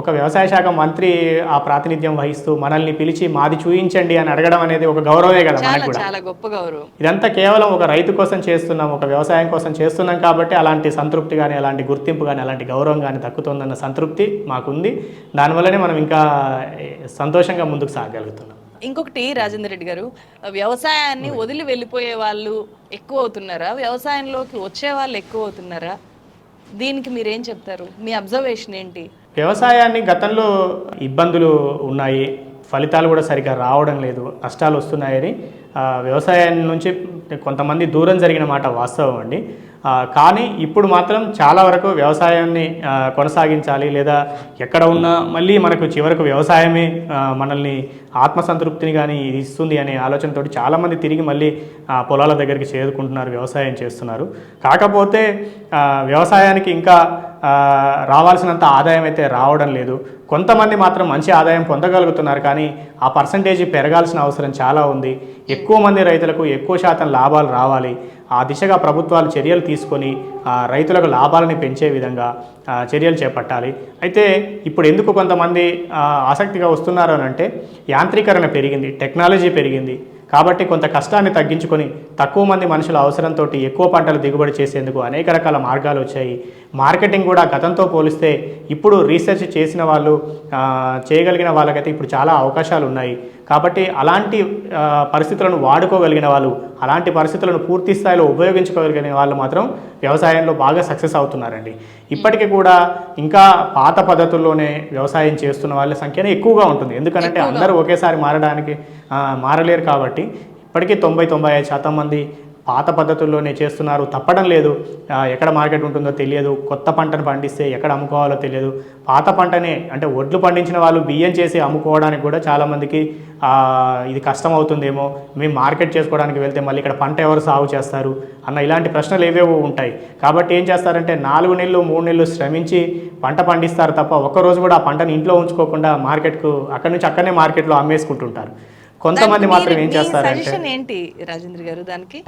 ఒక వ్యవసాయ శాఖ మంత్రి ఆ ప్రాతినిధ్యం వహిస్తూ మనల్ని పిలిచి మాది చూయించండి అని అడగడం అనేది ఒక గౌరవమే కదా మనకు కూడా. చాలా గొప్ప గౌరవం. ఇదంతా కేవలం ఒక రైతు కోసం చేస్తున్నాం, ఒక వ్యవసాయం కోసం చేస్తున్నాం కాబట్టి అలాంటి సంతృప్తి కానీ, అలాంటి గుర్తింపు కానీ, అలాంటి గౌరవం కానీ దక్కుతుందన్న సంతృప్తి మాకుంది. దానివల్లనే మనం ఇంకా సంతోషంగా ముందుకు సాగగలుగుతున్నాం. ఇంకొకటి రాజేందర్ రెడ్డి గారు, వ్యవసాయాన్ని వదిలి వెళ్ళిపోయే వాళ్ళు ఎక్కువ అవుతున్నారా, వ్యవసాయంలోకి వచ్చే వాళ్ళు ఎక్కువ అవుతున్నారా? దీనికి మీరేం చెప్తారు? మీ అబ్జర్వేషన్ ఏంటి? వ్యవసాయాన్ని గతంలో ఇబ్బందులు ఉన్నాయి, ఫలితాలు కూడా సరిగ్గా రావడం లేదు, నష్టాలు వస్తున్నాయని వ్యవసాయం నుంచి కొంతమంది దూరం జరిగిన మాట వాస్తవం అండి. కానీ ఇప్పుడు మాత్రం చాలా వరకు వ్యవసాయాన్ని కొనసాగించాలి, లేదా ఎక్కడ ఉన్నా మళ్ళీ మనకు చివరకు వ్యవసాయమే మనల్ని ఆత్మసంతృప్తిని కానీ ఇస్తుంది అనే ఆలోచనతో చాలామంది తిరిగి మళ్ళీ పొలాల దగ్గరికి చేరుకుంటున్నారు, వ్యవసాయం చేస్తున్నారు. కాకపోతే వ్యవసాయానికి ఇంకా రావాల్సినంత ఆదాయం అయితే రావడం లేదు. కొంతమంది మాత్రం మంచి ఆదాయం పొందగలుగుతున్నారు, కానీ ఆ పర్సంటేజ్ పెరగాల్సిన అవసరం చాలా ఉంది. ఎక్కువ మంది రైతులకు ఎక్కువ శాతం లాభాలు రావాలి. ఆ దిశగా ప్రభుత్వాలు చర్యలు తీసుకొని రైతులకు లాభాలని పెంచే విధంగా చర్యలు చేపట్టాలి. అయితే ఇప్పుడు ఎందుకు కొంతమంది ఆసక్తిగా వస్తున్నారు అని అంటే, యాంత్రీకరణ పెరిగింది, టెక్నాలజీ పెరిగింది కాబట్టి కొంత కష్టాన్ని తగ్గించుకొని తక్కువ మంది మనుషుల అవసరంతో ఎక్కువ పంటలు దిగుబడి చేసేందుకు అనేక రకాల మార్గాలు వచ్చాయి. మార్కెటింగ్ కూడా గతంతో పోలిస్తే ఇప్పుడు రీసెర్చ్ చేసిన వాళ్ళు, చేయగలిగిన వాళ్ళకైతే ఇప్పుడు చాలా అవకాశాలు ఉన్నాయి. కాబట్టి అలాంటి పరిస్థితులను వాడుకోగలిగిన వాళ్ళు, అలాంటి పరిస్థితులను పూర్తి స్థాయిలో ఉపయోగించుకోగలిగిన వాళ్ళు మాత్రం వ్యవసాయంలో బాగా సక్సెస్ అవుతున్నారండి. ఇప్పటికీ కూడా ఇంకా పాత పద్ధతుల్లోనే వ్యవసాయం చేస్తున్న వాళ్ళ సంఖ్యనే ఎక్కువగా ఉంటుంది. ఎందుకంటే అందరూ ఒకేసారి మారలేరు కాబట్టి ఇప్పటికీ 90-95% మంది పాత పద్ధతుల్లోనే చేస్తున్నారు. తప్పడం లేదు, ఎక్కడ మార్కెట్ ఉంటుందో తెలియదు, కొత్త పంటను పండిస్తే ఎక్కడ అమ్ముకోవాలో తెలియదు. పాత పంటనే అంటే ఒడ్లు పండించిన వాళ్ళు బియ్యం చేసి అమ్ముకోవడానికి కూడా చాలామందికి ఇది కష్టం అవుతుందేమో, మేము మార్కెట్ చేసుకోవడానికి వెళ్తే మళ్ళీ ఇక్కడ పంట ఎవరు సాగు చేస్తారు అన్న ఇలాంటి ప్రశ్నలు ఏవేవో ఉంటాయి. కాబట్టి ఏం చేస్తారంటే 4 నెలలు 3 నెలలు శ్రమించి పంట పండిస్తారు తప్ప ఒక్కరోజు కూడా ఆ పంటను ఇంట్లో ఉంచుకోకుండా మార్కెట్కు అక్కడి నుంచి అక్కడనే మార్కెట్లో అమ్మేసుకుంటుంటారు. కొంతమంది మాత్రం ఏం చేస్తారంటే, ఏంటి రాజేంద్ర గారు, దానికి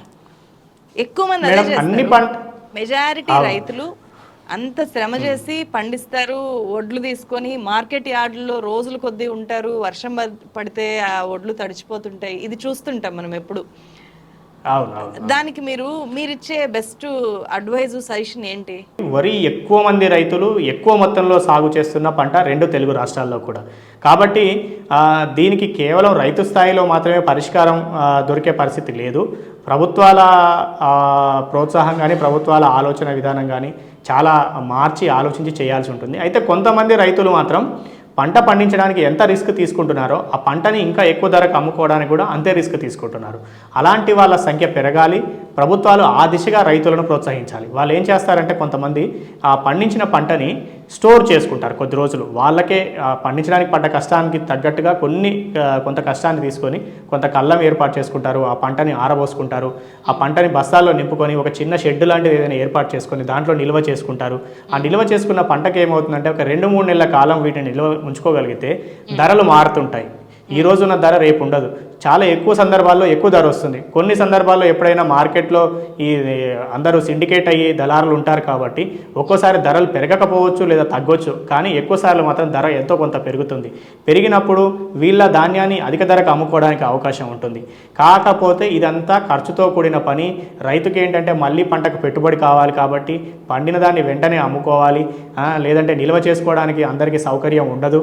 ఎక్కువ మంది అన్ని పంట మెజారిటీ రైతులు అంత శ్రమ చేసి పండిస్తారు, ఒడ్లు తీసుకొని మార్కెట్ యార్డుల్లో రోజుల కొద్దీ ఉంటారు, వర్షం పడితే ఆ ఒడ్లు తడిచిపోతుంటాయి. ఇది చూస్తుంటాం మనం ఎప్పుడు. దానికి మీరిచ్చే బెస్ట్ అడ్వైజ్, సజెషన్ ఏంటి? వరి ఎక్కువ మంది రైతులు ఎక్కువ మొత్తంలో సాగు చేస్తున్న పంట 2 తెలుగు రాష్ట్రాల్లో కూడా. కాబట్టి దీనికి కేవలం రైతు స్థాయిలో మాత్రమే పరిష్కారం దొరికే పరిస్థితి లేదు. ప్రభుత్వాల ప్రోత్సాహం కానీ, ప్రభుత్వాల ఆలోచన విధానం కానీ చాలా మార్చి ఆలోచించి చేయాల్సి ఉంటుంది. అయితే కొంతమంది రైతులు మాత్రం పంట పండించడానికి ఎంత రిస్క్ తీసుకుంటున్నారో ఆ పంటని ఇంకా ఎక్కువ ధరకు అమ్ముకోవడానికి కూడా అంతే రిస్క్ తీసుకుంటున్నారు. అలాంటి వాళ్ళ సంఖ్య పెరగాలి. ప్రభుత్వాలు ఆ దిశగా రైతులను ప్రోత్సహించాలి. వాళ్ళు ఏం చేస్తారంటే కొంతమంది ఆ పండించిన పంటని స్టోర్ చేసుకుంటారు కొద్ది రోజులు. వాళ్ళకే పండించడానికి పడ్డ కష్టానికి తగ్గట్టుగా కొంత కష్టాన్ని తీసుకొని కొంత కళ్ళం ఏర్పాటు చేసుకుంటారు. ఆ పంటని ఆరబోసుకుంటారు. ఆ పంటని బస్తాల్లో నింపుకొని ఒక చిన్న షెడ్ లాంటిది ఏదైనా ఏర్పాటు చేసుకొని దాంట్లో నిల్వ చేసుకుంటారు. ఆ నిల్వ చేసుకున్న పంటకి ఏమవుతుందంటే ఒక 2-3 నెలల కాలం వీటిని నిల్వ ఉంచుకోగలిగితే ధరలు మారుతుంటాయి. ఈ రోజున్న ధర రేపు ఉండదు. చాలా ఎక్కువ సందర్భాల్లో ఎక్కువ ధర వస్తుంది. కొన్ని సందర్భాల్లో ఎప్పుడైనా మార్కెట్లో ఈ అందరూ సిండికేట్ అయ్యి దళారులు ఉంటారు కాబట్టి ఒక్కోసారి ధరలు పెరగకపోవచ్చు లేదా తగ్గొచ్చు. కానీ ఎక్కువసార్లు మాత్రం ధర ఎంతో కొంత పెరుగుతుంది. పెరిగినప్పుడు వీళ్ళ ధాన్యాన్ని అధిక ధరకు అమ్ముకోవడానికి అవకాశం ఉంటుంది. కాకపోతే ఇదంతా ఖర్చుతో కూడిన పని. రైతుకి ఏంటంటే మళ్ళీ పంటకు పెట్టుబడి కావాలి కాబట్టి పండిన దాన్ని వెంటనే అమ్ముకోవాలి. లేదంటే నిల్వ చేసుకోవడానికి అందరికీ సౌకర్యం ఉండదు.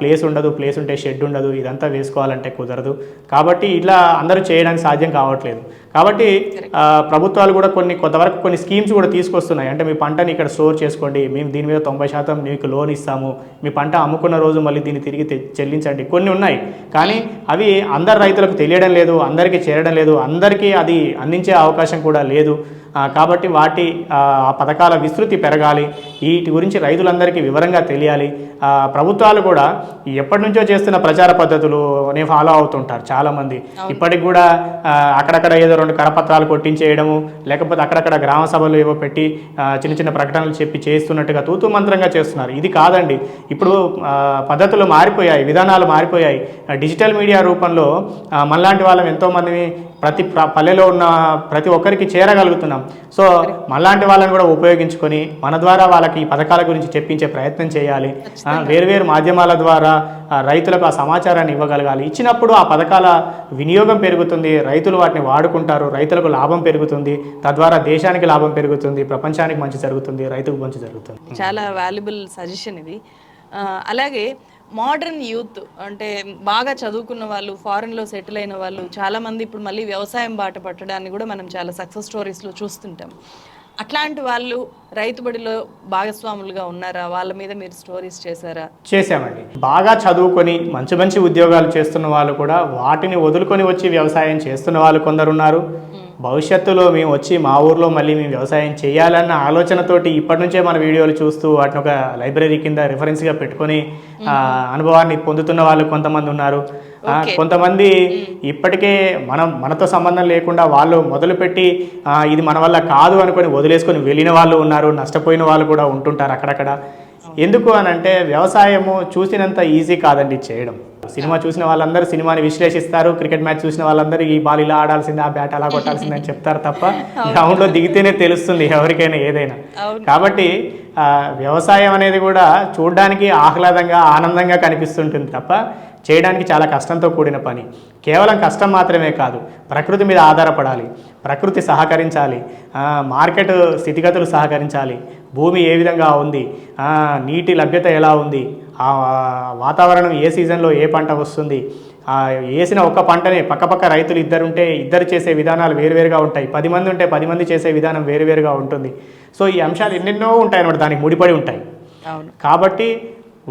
ప్లేస్ ఉండదు. ప్లేస్ ఉంటే షెడ్ ఉండదు. ఇదంతా వేసుకోవాలంటే కుదరదు. కాబట్టి ఇట్లా అందరూ చేయడానికి సాధ్యం కావట్లేదు. కాబట్టి ప్రభుత్వాలు కూడా కొంతవరకు కొన్ని స్కీమ్స్ కూడా తీసుకొస్తున్నాయి. అంటే మీ పంటని ఇక్కడ స్టోర్ చేసుకోండి, మేము దీని మీద 90% మీకు లోన్ ఇస్తాము, మీ పంట అమ్ముకున్న రోజు మళ్ళీ దీన్ని తిరిగి చెల్లించండి. కొన్ని ఉన్నాయి, కానీ అవి అందరు రైతులకు తెలియడం లేదు, అందరికీ చేరడం లేదు, అందరికీ అది అందించే అవకాశం కూడా లేదు. కాబట్టి ఆ పథకాల విస్తృతి పెరగాలి. వీటి గురించి రైతులందరికీ వివరంగా తెలియాలి. ప్రభుత్వాలు కూడా ఎప్పటి నుంచో చేస్తున్న ప్రచార పద్ధతులునే ఫాలో అవుతుంటారు చాలామంది. ఇప్పటికి కూడా అక్కడక్కడ ఏదో 2 కరపత్రాలు కొట్టించేయడము, లేకపోతే అక్కడక్కడ గ్రామ సభలు ఏవో పెట్టి చిన్న చిన్న ప్రకటనలు చెప్పి చేస్తున్నట్టుగా తూతూ మంత్రంగా చేస్తున్నారు. ఇది కాదండి. ఇప్పుడు పద్ధతులు మారిపోయాయి, విధానాలు మారిపోయాయి. డిజిటల్ మీడియా రూపంలో మనలాంటి వాళ్ళం ఎంతోమందిని ప్రతి పల్లెలో ఉన్న ప్రతి ఒక్కరికి చేరగలుగుతున్నాం. సో మనలాంటి వాళ్ళని కూడా ఉపయోగించుకొని మన ద్వారా వాళ్ళకి ఈ పథకాల గురించి చెప్పించే ప్రయత్నం చేయాలి. వేరువేరు మాధ్యమాల ద్వారా రైతులకు ఆ సమాచారాన్ని ఇవ్వగలగాలి. ఇచ్చినప్పుడు ఆ పథకాల వినియోగం పెరుగుతుంది, రైతులు వాటిని వాడుకుంటారు, రైతులకు లాభం పెరుగుతుంది, తద్వారా దేశానికి లాభం పెరుగుతుంది, ప్రపంచానికి మంచి జరుగుతుంది, రైతుకు మంచి జరుగుతుంది. చాలా వాల్యుబుల్ సజెషన్ ఇది. అలాగే మోడర్న్ యూత్ అంటే బాగా చదువుకున్న వాళ్ళు, ఫారెన్లో సెటిల్ అయిన వాళ్ళు చాలామంది ఇప్పుడు మళ్ళీ వ్యవసాయం బాట పట్టడాన్ని కూడా మనం చాలా సక్సెస్ స్టోరీస్లో చూస్తుంటాం. అట్లాంటి వాళ్ళు రైతుబడిలో భాగస్వాములుగా ఉన్నారా? వాళ్ళ మీద మీరు స్టోరీస్ చేశారా? చేశామండి. బాగా చదువుకొని మంచి మంచి ఉద్యోగాలు చేస్తున్న వాళ్ళు కూడా వాటిని వదులుకొని వచ్చి వ్యవసాయం చేస్తున్న వాళ్ళు కొందరున్నారు. భవిష్యత్తులో మేము వచ్చి మా ఊర్లో మళ్ళీ మేము వ్యవసాయం చేయాలన్న ఆలోచనతోటి ఇప్పటి నుంచే మన వీడియోలు చూస్తూ వాటిని ఒక లైబ్రరీ కింద రిఫరెన్స్గా పెట్టుకొని అనుభవాన్ని పొందుతున్న వాళ్ళు కొంతమంది ఉన్నారు. కొంతమంది ఇప్పటికే మనతో సంబంధం లేకుండా వాళ్ళు మొదలుపెట్టి ఇది మన వల్ల కాదు అనుకొని వదిలేసుకొని వెళ్ళిన వాళ్ళు ఉన్నారు. నష్టపోయిన వాళ్ళు కూడా ఉంటుంటారు అక్కడక్కడ. ఎందుకు అని అంటే వ్యవసాయము చూసినంత ఈజీ కాదండి చేయడం. సినిమా చూసిన వాళ్ళందరూ సినిమాని విశ్లేషిస్తారు, క్రికెట్ మ్యాచ్ చూసిన వాళ్ళందరూ ఈ బాల్ ఇలా ఆడాల్సిందే, ఆ బ్యాట్ అలా కొట్టాల్సిందే అని చెప్తారు తప్ప గ్రౌండ్లో దిగితేనే తెలుస్తుంది ఎవరికైనా ఏదైనా. కాబట్టి వ్యవసాయం అనేది కూడా చూడడానికి ఆహ్లాదంగా ఆనందంగా కనిపిస్తుంటుంది తప్ప చేయడానికి చాలా కష్టంతో కూడిన పని. కేవలం కష్టం మాత్రమే కాదు, ప్రకృతి మీద ఆధారపడాలి, ప్రకృతి సహకరించాలి, మార్కెట్ స్థితిగతులు సహకరించాలి, భూమి ఏ విధంగా ఉంది, నీటి లభ్యత ఎలా ఉంది, వాతావరణం ఏ సీజన్లో ఏ పంట వస్తుంది, వేసిన ఒక్క పంటనే పక్కపక్క రైతులు ఇద్దరు చేసే విధానాలు వేరువేరుగా ఉంటాయి. 10 మంది ఉంటే 10 మంది చేసే విధానం వేరువేరుగా ఉంటుంది. సో ఈ అంశాలు ఎన్నెన్నో ఉంటాయి అన్నమాట, దానికి ముడిపడి ఉంటాయి. కాబట్టి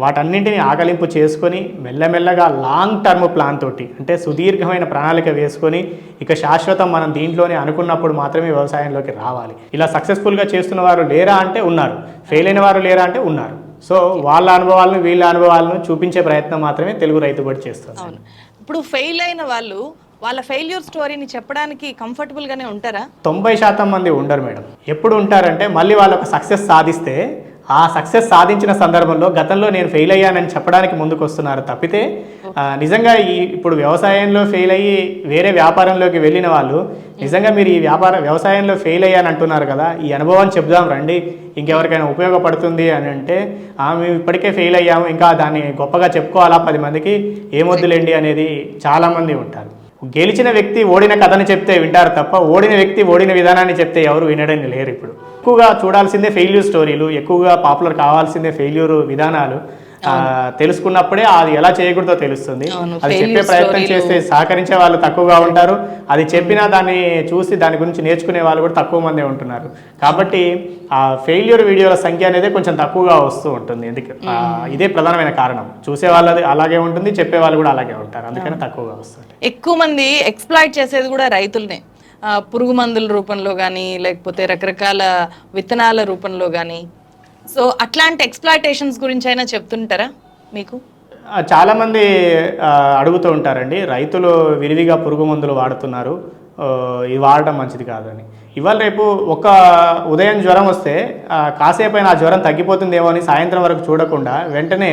వాటన్నింటినీ ఆకలింపు చేసుకొని మెల్లమెల్లగా లాంగ్ టర్మ్ ప్లాన్ తోటి, అంటే సుదీర్ఘమైన ప్రణాళిక వేసుకొని ఇక శాశ్వతం మనం దీంట్లోనే అనుకున్నప్పుడు మాత్రమే వ్యవసాయంలోకి రావాలి. ఇలా సక్సెస్ఫుల్గా చేస్తున్న వారు లేరా అంటే ఉన్నారు, ఫెయిల్ అయిన వారు లేరా అంటే ఉన్నారు. సో వాళ్ళ అనుభవాలను వీళ్ళ అనుభవాలను చూపించే ప్రయత్నం మాత్రమే తెలుగు రైతుబడి చేస్తుంది. అవును. ఇప్పుడు ఫెయిల్ అయిన వాళ్ళు వాళ్ళ ఫెయిల్యూర్ స్టోరీని చెప్పడానికి కంఫర్టబుల్గానే ఉంటారా? 90% మంది ఉండరు మేడం. ఎప్పుడు ఉంటారంటే మళ్ళీ వాళ్ళు ఒక సక్సెస్ సాధిస్తే ఆ సక్సెస్ సాధించిన సందర్భంలో గతంలో నేను ఫెయిల్ అయ్యానని చెప్పడానికి ముందుకు వస్తున్నారు తప్పితే నిజంగా ఇప్పుడు వ్యవసాయంలో ఫెయిల్ అయ్యి వేరే వ్యాపారంలోకి వెళ్ళిన వాళ్ళు నిజంగా మీరు ఈ వ్యవసాయంలో ఫెయిల్ అయ్యాని అంటున్నారు కదా, ఈ అనుభవాన్ని చెప్దాం రండి, ఇంకెవరికైనా ఉపయోగపడుతుంది అని అంటే మేము ఇప్పటికే ఫెయిల్ అయ్యాము, ఇంకా దాన్ని గొప్పగా చెప్పుకోవాలా 10 మందికి, ఏమొద్దులేండి అనేది చాలామంది ఉంటారు. గెలిచిన వ్యక్తి ఓడిన కథని చెప్తే వింటారు తప్ప ఓడిన వ్యక్తి ఓడిన విధానాన్ని చెప్తే ఎవరు వినడం లేరు. ఇప్పుడు ఎక్కువగా చూడాల్సిందే ఫెయిల్యూర్ స్టోరీలు, ఎక్కువగా పాపులర్ కావాల్సిందే ఫెయిల్యూర్ విధానాలు. తెలుసుకున్నప్పుడే అది ఎలా చేయకూడదో తెలుస్తుంది. అవును, అది చెప్పే failure ప్రయత్నం storyలు. చేస్తే సహకరించే వాళ్ళు తక్కువగా ఉంటారు, అది చెప్పినా దాన్ని చూసి దాని గురించి నేర్చుకునే వాళ్ళు కూడా తక్కువ మందే ఉంటున్నారు. కాబట్టి ఆ ఫెయిల్యూర్ వీడియోల సంఖ్య అనేది కొంచెం తక్కువగా వస్తూ ఉంటుంది. ఇదే ప్రధానమైన కారణం. చూసే వాళ్ళది అలాగే ఉంటుంది, చెప్పే వాళ్ళు కూడా అలాగే ఉంటారు, అందుకని తక్కువగా వస్తుంది. ఎక్కువ మంది ఎక్స్ప్లాయిట్ చేసేది కూడా రైతులనే, పురుగు మందుల రూపంలో కానీ లేకపోతే రకరకాల విత్తనాల రూపంలో కానీ. సో అట్లాంటి ఎక్స్ప్లాయిటేషన్స్ గురించి అయినా చెప్తుంటారా మీకు? చాలామంది అడుగుతూ ఉంటారండి, రైతులు విరివిగా పురుగు మందులు వాడుతున్నారు, ఇది వాడటం మంచిది కాదని. ఇవాళ రేపు ఒక ఉదయం జ్వరం వస్తే కాసేపైన ఆ జ్వరం తగ్గిపోతుందేమో అని సాయంత్రం వరకు చూడకుండా వెంటనే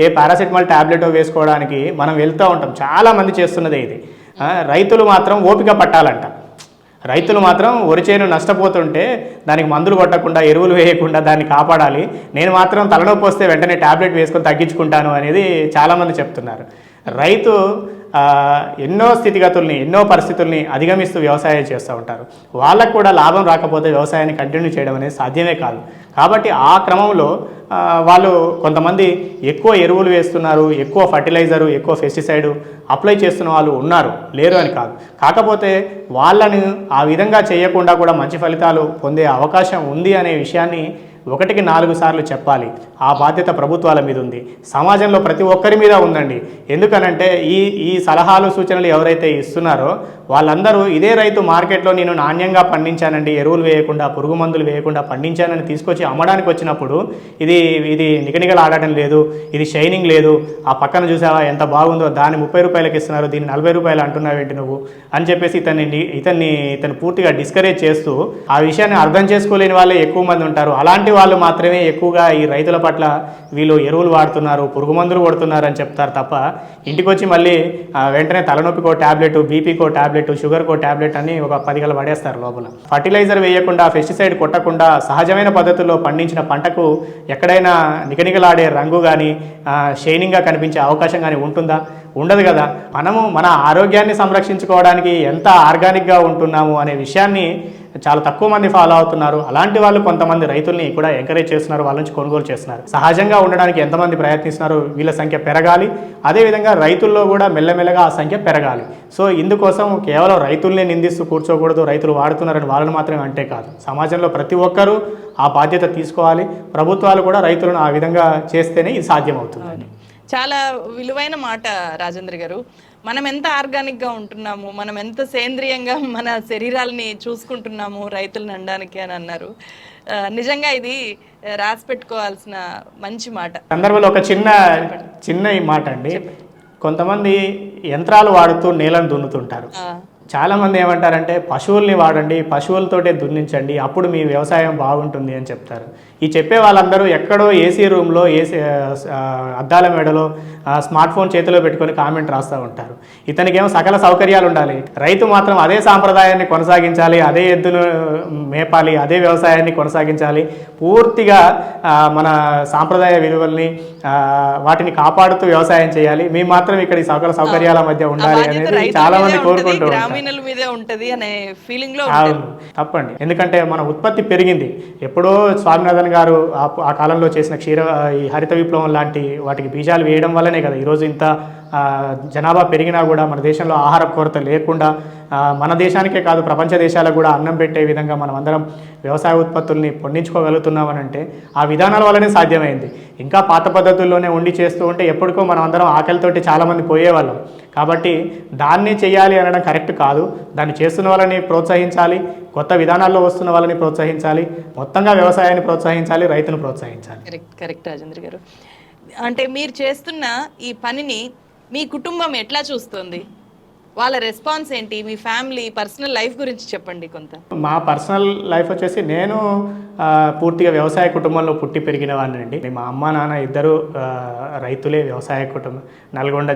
ఏ పారాసిటమాల్ ట్యాబ్లెట్ వేసుకోవడానికి మనం వెళ్తూ ఉంటాం. చాలామంది చేస్తున్నదే ఇది. రైతులు మాత్రం ఓపిక పట్టాలంట. రైతులు మాత్రం వరి చేను నష్టపోతుంటే దానికి మందులు కొట్టకుండా, ఎరువులు వేయకుండా దాన్ని కాపాడాలి. నేను మాత్రం తలనొప్పి వస్తే వెంటనే ట్యాబ్లెట్ వేసుకొని తగ్గించుకుంటాను అనేది చాలామంది చెప్తున్నారు. రైతు ఎన్నో స్థితిగతుల్ని, ఎన్నో పరిస్థితుల్ని అధిగమిస్తూ వ్యవసాయం చేస్తూ ఉంటారు. వాళ్ళకు కూడా లాభం రాకపోతే వ్యవసాయాన్ని కంటిన్యూ చేయడం అనేది సాధ్యమే కాదు. కాబట్టి ఆ క్రమంలో వాళ్ళు కొంతమంది ఎక్కువ ఎరువులు వేస్తున్నారు, ఎక్కువ ఫర్టిలైజరు, ఎక్కువ పెస్టిసైడ్ అప్లై చేస్తున్న వాళ్ళు ఉన్నారు, లేరు అని కాదు. కాకపోతే వాళ్ళని ఆ విధంగా చేయకుండా కూడా మంచి ఫలితాలు పొందే అవకాశం ఉంది అనే విషయాన్ని 1కి 4 సార్లు చెప్పాలి. ఆ బాధ్యత ప్రభుత్వాల మీద ఉంది, సమాజంలో ప్రతి ఒక్కరి మీద ఉందండి. ఎందుకనంటే ఈ సలహాలు సూచనలు ఎవరైతే ఇస్తున్నారో వాళ్ళందరూ ఇదే రైతు మార్కెట్లో నేను నాణ్యంగా పండించానండి, ఎరువులు వేయకుండా, పురుగు మందులు వేయకుండా పండించానని తీసుకొచ్చి అమ్మడానికి వచ్చినప్పుడు ఇది నిగనిగలు ఆడటం లేదు, ఇది షైనింగ్ లేదు, ఆ పక్కన చూసావా ఎంత బాగుందో, దాన్ని 30 రూపాయలకి ఇస్తున్నారు, దీన్ని 40 రూపాయలు అంటున్నావేంటి నువ్వు అని చెప్పేసి ఇతన్ని పూర్తిగా డిస్కరేజ్ చేస్తూ ఆ విషయాన్ని అర్థం చేసుకోలేని వాళ్ళే ఎక్కువ మంది ఉంటారు. అలాంటి వాళ్ళు మాత్రమే ఎక్కువగా ఈ రైతుల పట్ల వీళ్ళు ఎరువులు వాడుతున్నారు, పురుగు మందులు కొడుతున్నారు అని చెప్తారు తప్ప ఇంటికి వచ్చి మళ్ళీ వెంటనే తలనొప్పికో ట్యాబ్లెట్, బీపీకో ట్యాబ్లెట్, షుగర్కో ట్యాబ్లెట్ అని ఒక 10 గల పడేస్తారు లోపల. ఫర్టిలైజర్ వేయకుండా, పెస్టిసైడ్ కొట్టకుండా సహజమైన పద్ధతుల్లో పండించిన పంటకు ఎక్కడైనా నిగనిగలాడే రంగు కానీ, షైనింగ్గా కనిపించే అవకాశం కానీ ఉంటుందా? ఉండదు కదా. మనము మన ఆరోగ్యాన్ని సంరక్షించుకోవడానికి ఎంత ఆర్గానిక్గా ఉంటున్నాము అనే విషయాన్ని చాలా తక్కువ మంది ఫాలో అవుతున్నారు. అలాంటి వాళ్ళు కొంతమంది రైతుల్ని కూడా ఎంకరేజ్ చేస్తున్నారు, వాళ్ళ నుంచి కొనుగోలు చేస్తున్నారు. సహజంగా ఉండడానికి ఎంతమంది ప్రయత్నిస్తున్నారు, వీళ్ళ సంఖ్య పెరగాలి. అదేవిధంగా రైతుల్లో కూడా మెల్లమెల్లగా ఆ సంఖ్య పెరగాలి. సో ఇందుకోసం కేవలం రైతుల్ని నిందిస్తూ కూర్చోకూడదు, రైతులు వాడుతున్నారని వాళ్ళని మాత్రమే అంటే కాదు. సమాజంలో ప్రతి ఒక్కరూ ఆ బాధ్యత తీసుకోవాలి. ప్రభుత్వాలు కూడా రైతులను ఆ విధంగా చేస్తేనే ఇది సాధ్యమవుతుంది. చాలా విలువైన మాట రాజేంద్ర గారు. మనం ఎంత ఆర్గానిక్గా ఉంటున్నాము, మనం ఎంత సేంద్రియంగా మన శరీరాలని చూసుకుంటున్నాము రైతులను అనడానికి అని అన్నారు. నిజంగా ఇది రాసి పెట్టుకోవాల్సిన మంచి మాట. సందర్భంలో ఒక చిన్న ఈ మాట అండి. కొంతమంది యంత్రాలు వాడుతూ నేలను దున్నుతుంటారు. చాలామంది ఏమంటారంటే పశువుల్ని వాడండి, పశువులతోటే దున్నించండి, అప్పుడు మీ వ్యవసాయం బాగుంటుంది అని చెప్తారు. ఈ చెప్పే వాళ్ళందరూ ఎక్కడో ఏసీ రూమ్లో, అద్దాల మేడలో స్మార్ట్ ఫోన్ చేతిలో పెట్టుకొని కామెంట్ రాస్తూ ఉంటారు. ఇతనికేమో సకల సౌకర్యాలు ఉండాలి, రైతు మాత్రం అదే సాంప్రదాయాన్ని కొనసాగించాలి, అదే ఎద్దును మేపాలి, అదే వ్యవసాయాన్ని కొనసాగించాలి, పూర్తిగా మన సాంప్రదాయ విలువల్ని వాటిని కాపాడుతూ వ్యవసాయం చేయాలి, మేము మాత్రం ఇక్కడ ఈ సకల సౌకర్యాల మధ్య ఉండాలి అనేది చాలా మంది కోరుకుంటూ ఉంటారు. తప్పండి. ఎందుకంటే మన ఉత్పత్తి పెరిగింది. ఎప్పుడో స్వామినాథన్ గారు ఆ కాలంలో చేసిన ఈ హరిత విప్లవం లాంటి వాటికి బీజాలు వేయడం వల్లనే కదా ఈరోజు ఇంత జనాభా పెరిగినా కూడా మన దేశంలో ఆహార కొరత లేకుండా, మన దేశానికే కాదు ప్రపంచ దేశాలకు కూడా అన్నం పెట్టే విధంగా మనం అందరం వ్యవసాయ ఉత్పత్తుల్ని పండించుకోగలుగుతున్నామని అంటే ఆ విధానాల వల్లనే సాధ్యమైంది. ఇంకా పాత పద్ధతుల్లోనే ఉండి చేస్తూ ఉంటే ఎప్పటికో మనం అందరం ఆకలితోటి చాలామంది పోయేవాళ్ళం. కాబట్టి దాన్ని చేయాలి అనడం కరెక్ట్ కాదు. దాన్ని చేస్తున్న వాళ్ళని ప్రోత్సహించాలి, కొత్త విధానాల్లో వస్తున్న వాళ్ళని ప్రోత్సహించాలి, మొత్తంగా వ్యవసాయాన్ని ప్రోత్సహించాలి, రైతును ప్రోత్సహించాలి. కరెక్ట్ రాజేంద్ర గారు. అంటే మీరు చేస్తున్న ఈ పనిని మీ కుటుంబం ఎట్లా చూస్తుంది, వాళ్ళ రెస్పాన్స్ ఏంటి, మీ ఫ్యామిలీ పర్సనల్ లైఫ్ గురించి చెప్పండి కొంత. మా పర్సనల్ లైఫ్ వచ్చేసి నేను పూర్తిగా వ్యవసాయ కుటుంబంలో పుట్టి పెరిగిన వాడినండి. మా అమ్మ నాన్న ఇద్దరు రైతులే, వ్యవసాయ కుటుంబం. నల్గొండ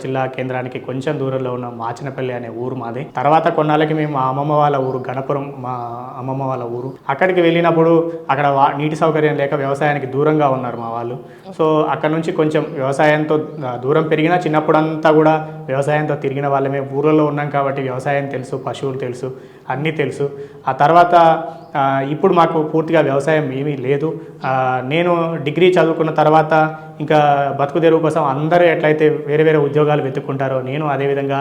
జిల్లా కేంద్రానికి కొంచెం దూరంలో ఉన్న మాచినపల్లి అనే ఊరు మాది. తర్వాత కొన్నాళ్ళకి మేము మా అమ్మమ్మ వాళ్ళ ఊరు గణపురం, మా అమ్మమ్మ వాళ్ళ ఊరు, అక్కడికి వెళ్ళినప్పుడు అక్కడ నీటి సౌకర్యం లేక వ్యవసాయానికి దూరంగా ఉన్నారు మా వాళ్ళు. సో అక్కడ నుంచి కొంచెం వ్యవసాయంతో దూరం పెరిగినా చిన్నప్పుడంతా కూడా వ్యవసాయంతో తిరిగిన వాళ్ళమే. ఊళ్ళలో ఉన్నాం కాబట్టి వ్యవసాయం తెలుసు, పశువులు తెలుసు, అన్నీ తెలుసు. ఆ తర్వాత ఇప్పుడు మాకు పూర్తిగా వ్యవసాయం ఏమీ లేదు. నేను డిగ్రీ చదువుకున్న తర్వాత ఇంకా బతుకు తెరువు కోసం అందరూ ఎట్లయితే వేరే వేరే ఉద్యోగాలు వెతుక్కుంటారో నేను అదేవిధంగా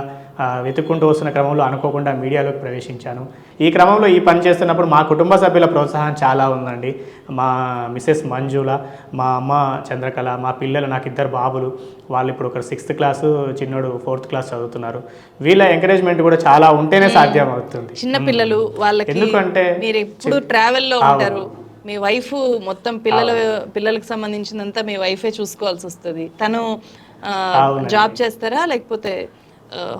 వెతుక్కుంటూ వస్తున్న క్రమంలో అనుకోకుండా మీడియాలోకి ప్రవేశించాను. ఈ క్రమంలో ఈ పని చేస్తున్నప్పుడు మా కుటుంబ సభ్యుల ప్రోత్సాహం చాలా ఉందండి. మా మిసెస్ మంజుల, మా అమ్మ చంద్రకళ, మా పిల్లలు, నాకు 2 బాబులు, వాళ్ళు ఇప్పుడు ఒకరు 6th క్లాసు, చిన్నోడు 4th క్లాస్ చదువుతున్నారు. వీళ్ళ ఎంకరేజ్మెంట్ కూడా చాలా ఉంటేనే సాధ్యం అవుతుంది. చిన్న పిల్లలు వాళ్ళకి, ఎందుకంటే మీరు ఎప్పుడు ట్రావెల్లో ఉంటారు, మీ వైఫ్ మొత్తం పిల్లలకు సంబంధించినంత మీ వైఫే చూసుకోవాల్సి వస్తుంది. తను జాబ్ చేస్తారా లేకపోతే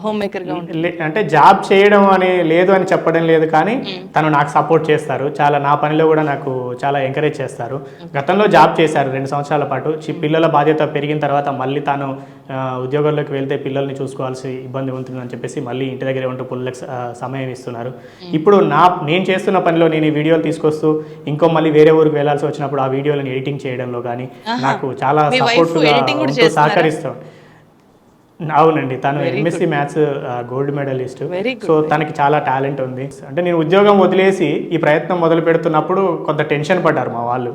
హోమ్ మేకర్ గా ఉంటుంది? అంటే జాబ్ చేయడం అని లేదు అని చెప్పడం లేదు, కానీ తను నాకు సపోర్ట్ చేస్తారు. చాలా నా పనిలో కూడా నాకు చాలా ఎంకరేజ్ చేస్తారు. గతంలో జాబ్ చేశారు 2 సంవత్సరాల పాటు. పిల్లల బాధ్యత పెరిగిన తర్వాత మళ్ళీ తాను ఉద్యోగంలోకి వెళ్తే పిల్లల్ని చూసుకోవాల్సి ఇబ్బంది ఉంటుందని చెప్పేసి మళ్ళీ ఇంటి దగ్గరే ఉంటూ పుల్లకి సమయం ఇస్తున్నారు. ఇప్పుడు నేను చేస్తున్న పనిలో నేను ఈ వీడియోలు తీసుకొస్తూ ఇంకో మళ్ళీ వేరే ఊరికి వెళ్ళాల్సి వచ్చినప్పుడు ఆ వీడియోలను ఎడిటింగ్ చేయడంలో కానీ నాకు చాలా సపోర్ట్గా సహకరిస్తాం. అవునండి, తను MSc maths gold medallist. So తనకి చాలా టాలెంట్ ఉంది. అంటే నేను ఉద్యోగం వదిలేసి ఈ ప్రయత్నం మొదలు పెడుతున్నప్పుడు కొంత టెన్షన్ పడ్డారు మా వాళ్ళు.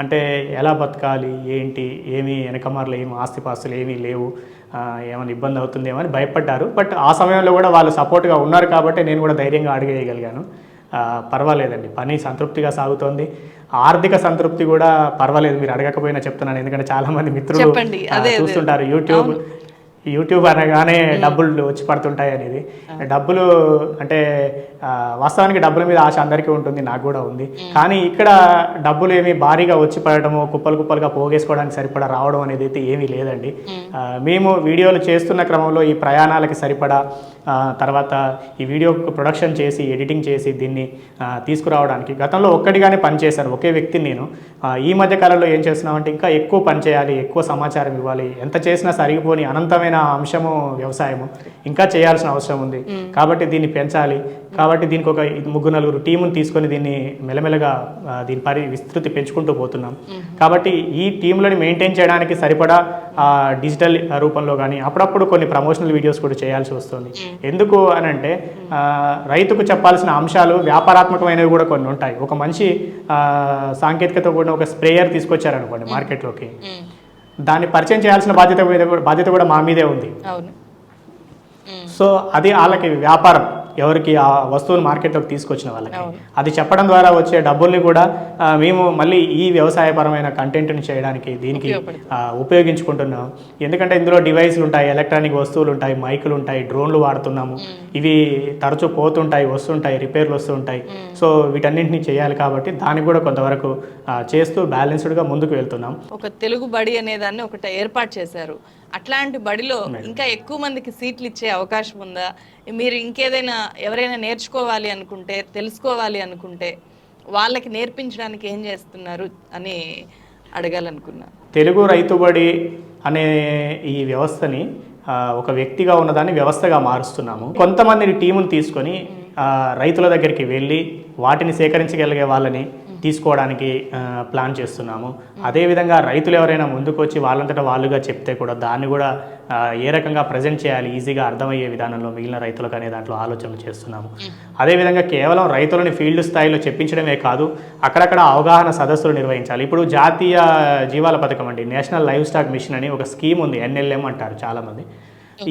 అంటే ఎలా బతకాలి, ఏంటి, ఏమీ వెనకమార్లు ఏమి ఆస్తిపాస్తులు ఏమీ లేవు, ఏమైనా ఇబ్బంది అవుతుందేమో అని భయపడ్డారు. బట్ ఆ సమయంలో కూడా వాళ్ళు సపోర్ట్గా ఉన్నారు కాబట్టి నేను కూడా ధైర్యంగా అడిగేయగలిగాను. పర్వాలేదండి, పని సంతృప్తిగా సాగుతోంది. ఆర్థిక సంతృప్తి కూడా పర్వాలేదు, మీరు అడగకపోయినా చెప్తున్నాను. ఎందుకంటే చాలామంది మిత్రులు చూస్తుంటారు యూట్యూబ్ అనగానే డబ్బులు వచ్చి పడుతుంటాయి అనేది. డబ్బులు అంటే వాస్తవానికి డబ్బుల మీద ఆశ అందరికీ ఉంటుంది, నాకు కూడా ఉంది. కానీ ఇక్కడ డబ్బులు ఏమి భారీగా వచ్చి పడటము, కుప్పలుగా పోగేసుకోవడానికి సరిపడా రావడం అనేది అయితే ఏమీ లేదండి. మేము వీడియోలు చేస్తున్న క్రమంలో ఈ ప్రయాణాలకి సరిపడా, తర్వాత ఈ వీడియో ప్రొడక్షన్ చేసి ఎడిటింగ్ చేసి దీన్ని తీసుకురావడానికి గతంలో ఒక్కడిగానే పనిచేశాను, ఒకే వ్యక్తిని నేను. ఈ మధ్య కాలంలో ఏం చేస్తున్నామంటే ఇంకా ఎక్కువ పని చేయాలి, ఎక్కువ సమాచారం ఇవ్వాలి. ఎంత చేసినా సరిగిపోని అనంతమైన అంశము వ్యవసాయము, ఇంకా చేయాల్సిన అవసరం ఉంది. కాబట్టి దీన్ని పెంచాలి. కాబట్టి దీనికి ఒక 3-4 టీముని తీసుకొని దీన్ని మెల్లమెల్లగా దీని విస్తృతి పెంచుకుంటూ పోతున్నాం. కాబట్టి ఈ టీంలను మెయింటైన్ చేయడానికి సరిపడా డిజిటల్ రూపంలో కానీ అప్పుడప్పుడు కొన్ని ప్రమోషనల్ వీడియోస్ కూడా చేయాల్సి వస్తుంది. ఎందుకు అని అంటే రైతుకు చెప్పాల్సిన అంశాలు వ్యాపారాత్మకమైనవి కూడా కొన్ని ఉంటాయి. ఒక మంచి సాంకేతికత కూడా ఒక స్ప్రేయర్ తీసుకొచ్చారనుకోండి మార్కెట్లోకి, దాన్ని పరిచయం చేయాల్సిన బాధ్యత కూడా మా మీదే ఉంది. సో అది వాళ్ళకి వ్యాపారం, ఎవరికి ఆ వస్తువును మార్కెట్లోకి తీసుకొచ్చిన వాళ్ళకి అది చెప్పడం ద్వారా వచ్చే డబ్బుల్ని కూడా మేము మళ్ళీ ఈ వ్యవసాయపరమైన కంటెంట్ని చేయడానికి దీనికి ఉపయోగించుకుంటున్నాం. ఎందుకంటే ఇందులో డివైస్లు ఉంటాయి, ఎలక్ట్రానిక్ వస్తువులు ఉంటాయి, మైకులు ఉంటాయి, డ్రోన్లు వాడుతున్నాము. ఇవి తరచూ పోతుంటాయి, వస్తుంటాయి, రిపేర్లు వస్తుంటాయి. సో వీటన్నింటినీ చేయాలి కాబట్టి దానికి కూడా కొంతవరకు చేస్తూ బ్యాలెన్స్డ్గా ముందుకు వెళ్తున్నాం. ఒక తెలుగు బడి అనేదాన్ని ఒకటి ఏర్పాటు చేశారు. అట్లాంటి బడిలో ఇంకా ఎక్కువ మందికి సీట్లు ఇచ్చే అవకాశం ఉందా? మీరు ఇంకేదైనా ఎవరైనా నేర్చుకోవాలి అనుకుంటే, తెలుసుకోవాలి అనుకుంటే వాళ్ళకి నేర్పించడానికి ఏం చేస్తున్నారు అని అడగాలనుకున్నా. తెలుగు రైతుబడి అనే ఈ వ్యవస్థని ఒక వ్యక్తిగా ఉన్నదాన్ని వ్యవస్థగా మారుస్తున్నాము. కొంతమందిని టీముని తీసుకొని రైతుల దగ్గరికి వెళ్ళి వాటిని సేకరించగలిగే వాళ్ళని తీసుకోవడానికి ప్లాన్ చేస్తున్నాము. అదేవిధంగా రైతులు ఎవరైనా ముందుకు వచ్చి వాళ్ళంతటా వాళ్ళుగా చెప్తే కూడా దాన్ని కూడా ఏ రకంగా ప్రజెంట్ చేయాలి ఈజీగా అర్థమయ్యే విధానంలో మిగిలిన రైతులకు అనే దాంట్లో ఆలోచనలు చేస్తున్నాము. అదేవిధంగా కేవలం రైతులని ఫీల్డ్ స్థాయిలో చెప్పించడమే కాదు, అక్కడక్కడ అవగాహన సదస్సులు నిర్వహించాలి. ఇప్పుడు జాతీయ జీవాల పథకం అండి, నేషనల్ లైవ్ స్టాక్ మిషన్ అని ఒక స్కీమ్ ఉంది, NLM అంటారు చాలామంది.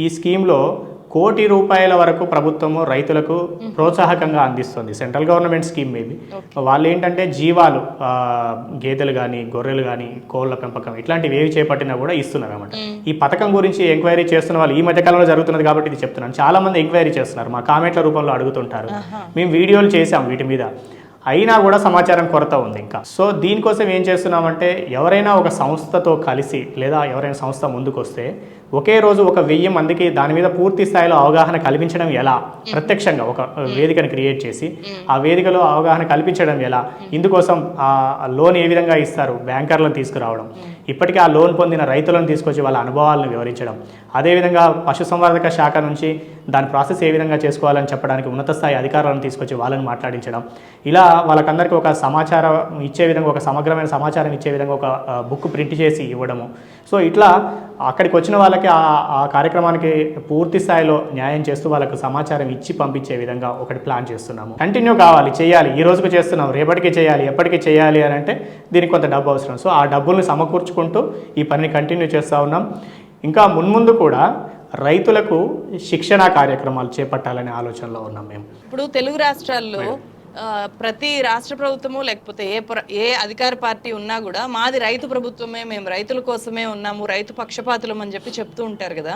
ఈ స్కీమ్లో ₹1,00,00,000 వరకు ప్రభుత్వము రైతులకు ప్రోత్సాహకంగా అందిస్తుంది. సెంట్రల్ గవర్నమెంట్ స్కీమ్ ఇది. వాళ్ళు ఏంటంటే జీవాలు, గేదెలు కానీ, గొర్రెలు కానీ, కోళ్ళ పెంపకం ఇట్లాంటివి ఏవి చేపట్టినా కూడా ఇస్తున్నారు అన్నమాట. ఈ పథకం గురించి ఎంక్వైరీ చేస్తున్న వాళ్ళు ఈ మధ్యకాలంలో జరుగుతున్నది కాబట్టి ఇది చెప్తున్నాను. చాలా మంది ఎంక్వైరీ చేస్తున్నారు, మా కామెంట్ల రూపంలో అడుగుతుంటారు. మేము వీడియోలు చేసాం వీటి మీద, అయినా కూడా సమాచారం కొరత ఉంది ఇంకా. సో దీనికోసం ఏం చేస్తున్నామంటే ఎవరైనా ఒక సంస్థతో కలిసి లేదా ఎవరైనా సంస్థ ముందుకు వస్తే ఒకే రోజు 1,000 మందికి దాని మీద పూర్తి స్థాయిలో అవగాహన కల్పించడం ఎలా, ప్రత్యక్షంగా ఒక వేదికను క్రియేట్ చేసి ఆ వేదికలో అవగాహన కల్పించడం ఎలా, ఇందుకోసం లోన్ ఏ విధంగా ఇస్తారు, బ్యాంకర్లను తీసుకురావడం, ఇప్పటికే ఆ లోన్ పొందిన రైతులను తీసుకొచ్చి వాళ్ళ అనుభవాలను వివరించడం, అదేవిధంగా పశుసంవర్ధక శాఖ నుంచి దాని ప్రాసెస్ ఏ విధంగా చేసుకోవాలని చెప్పడానికి ఉన్నత స్థాయి అధికారులను తీసుకొచ్చి వాళ్ళని మాట్లాడించడం, ఇలా వాళ్ళకందరికీ ఒక సమాచారం ఇచ్చే విధంగా, ఒక సమగ్రమైన సమాచారం ఇచ్చే విధంగా ఒక బుక్ ప్రింట్ చేసి ఇవ్వడము. సో ఇట్లా అక్కడికి వచ్చిన వాళ్ళకి ఆ కార్యక్రమానికి పూర్తి స్థాయిలో న్యాయం చేస్తూ వాళ్ళకు సమాచారం ఇచ్చి పంపించే విధంగా ఒకటి ప్లాన్ చేస్తున్నాము. కంటిన్యూ కావాలి, చేయాలి, ఈ రోజుకు చేస్తున్నాం, రేపటికి చేయాలి, ఎప్పటికీ చేయాలి అని అంటే దీనికి కొంత డబ్బు అవసరం. సో ఆ డబ్బుల్ని సమకూర్చుకుంటూ ఈ పనిని కంటిన్యూ చేస్తూ ఉన్నాం. ఇంకా మున్ముందు కూడా రైతులకు శిక్షణా కార్యక్రమాలు చేపట్టాలనే ఆలోచనలో ఉన్నాం మేము. ఇప్పుడు తెలుగు రాష్ట్రాల్లో ప్రతి రాష్ట్ర ప్రభుత్వము లేకపోతే ఏ అధికార పార్టీ ఉన్నా కూడా మాది రైతు ప్రభుత్వమే, మేము రైతుల కోసమే ఉన్నాము, రైతు పక్షపాతులం అని చెప్తూ ఉంటారు కదా.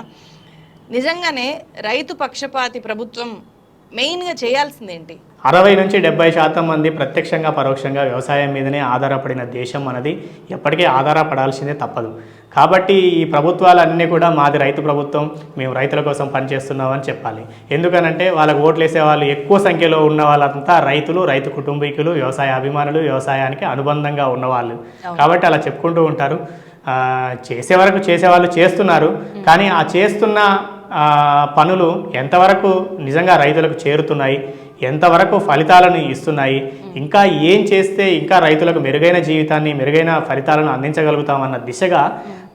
నిజంగానే రైతు పక్షపాతి ప్రభుత్వం మెయిన్గా చేయాల్సింది ఏంటి? 60 నుంచి 70% మంది ప్రత్యక్షంగా పరోక్షంగా వ్యవసాయం మీదనే ఆధారపడిన దేశం అనేది ఎప్పటికీ ఆధారపడాల్సిందే తప్పదు. కాబట్టి ఈ ప్రభుత్వాలన్నీ కూడా మాది రైతు ప్రభుత్వం, మేము రైతుల కోసం పనిచేస్తున్నామని చెప్పాలి. ఎందుకనంటే వాళ్ళకు ఓట్లు వేసే వాళ్ళు ఎక్కువ సంఖ్యలో ఉన్న వాళ్ళంతా రైతులు, రైతు కుటుంబీకులు, వ్యవసాయ అభిమానులు, వ్యవసాయానికి అనుబంధంగా ఉన్నవాళ్ళు. కాబట్టి అలా చెప్పుకుంటూ ఉంటారు. చేసే వరకు చేసేవాళ్ళు చేస్తున్నారు, కానీ ఆ చేస్తున్న పనులు ఎంతవరకు నిజంగా రైతులకు చేరుతున్నాయి, ఎంతవరకు ఫలితాలను ఇస్తున్నాయి, ఇంకా ఏం చేస్తే ఇంకా రైతులకు మెరుగైన జీవితాన్ని, మెరుగైన ఫలితాలను అందించగలుగుతామన్న దిశగా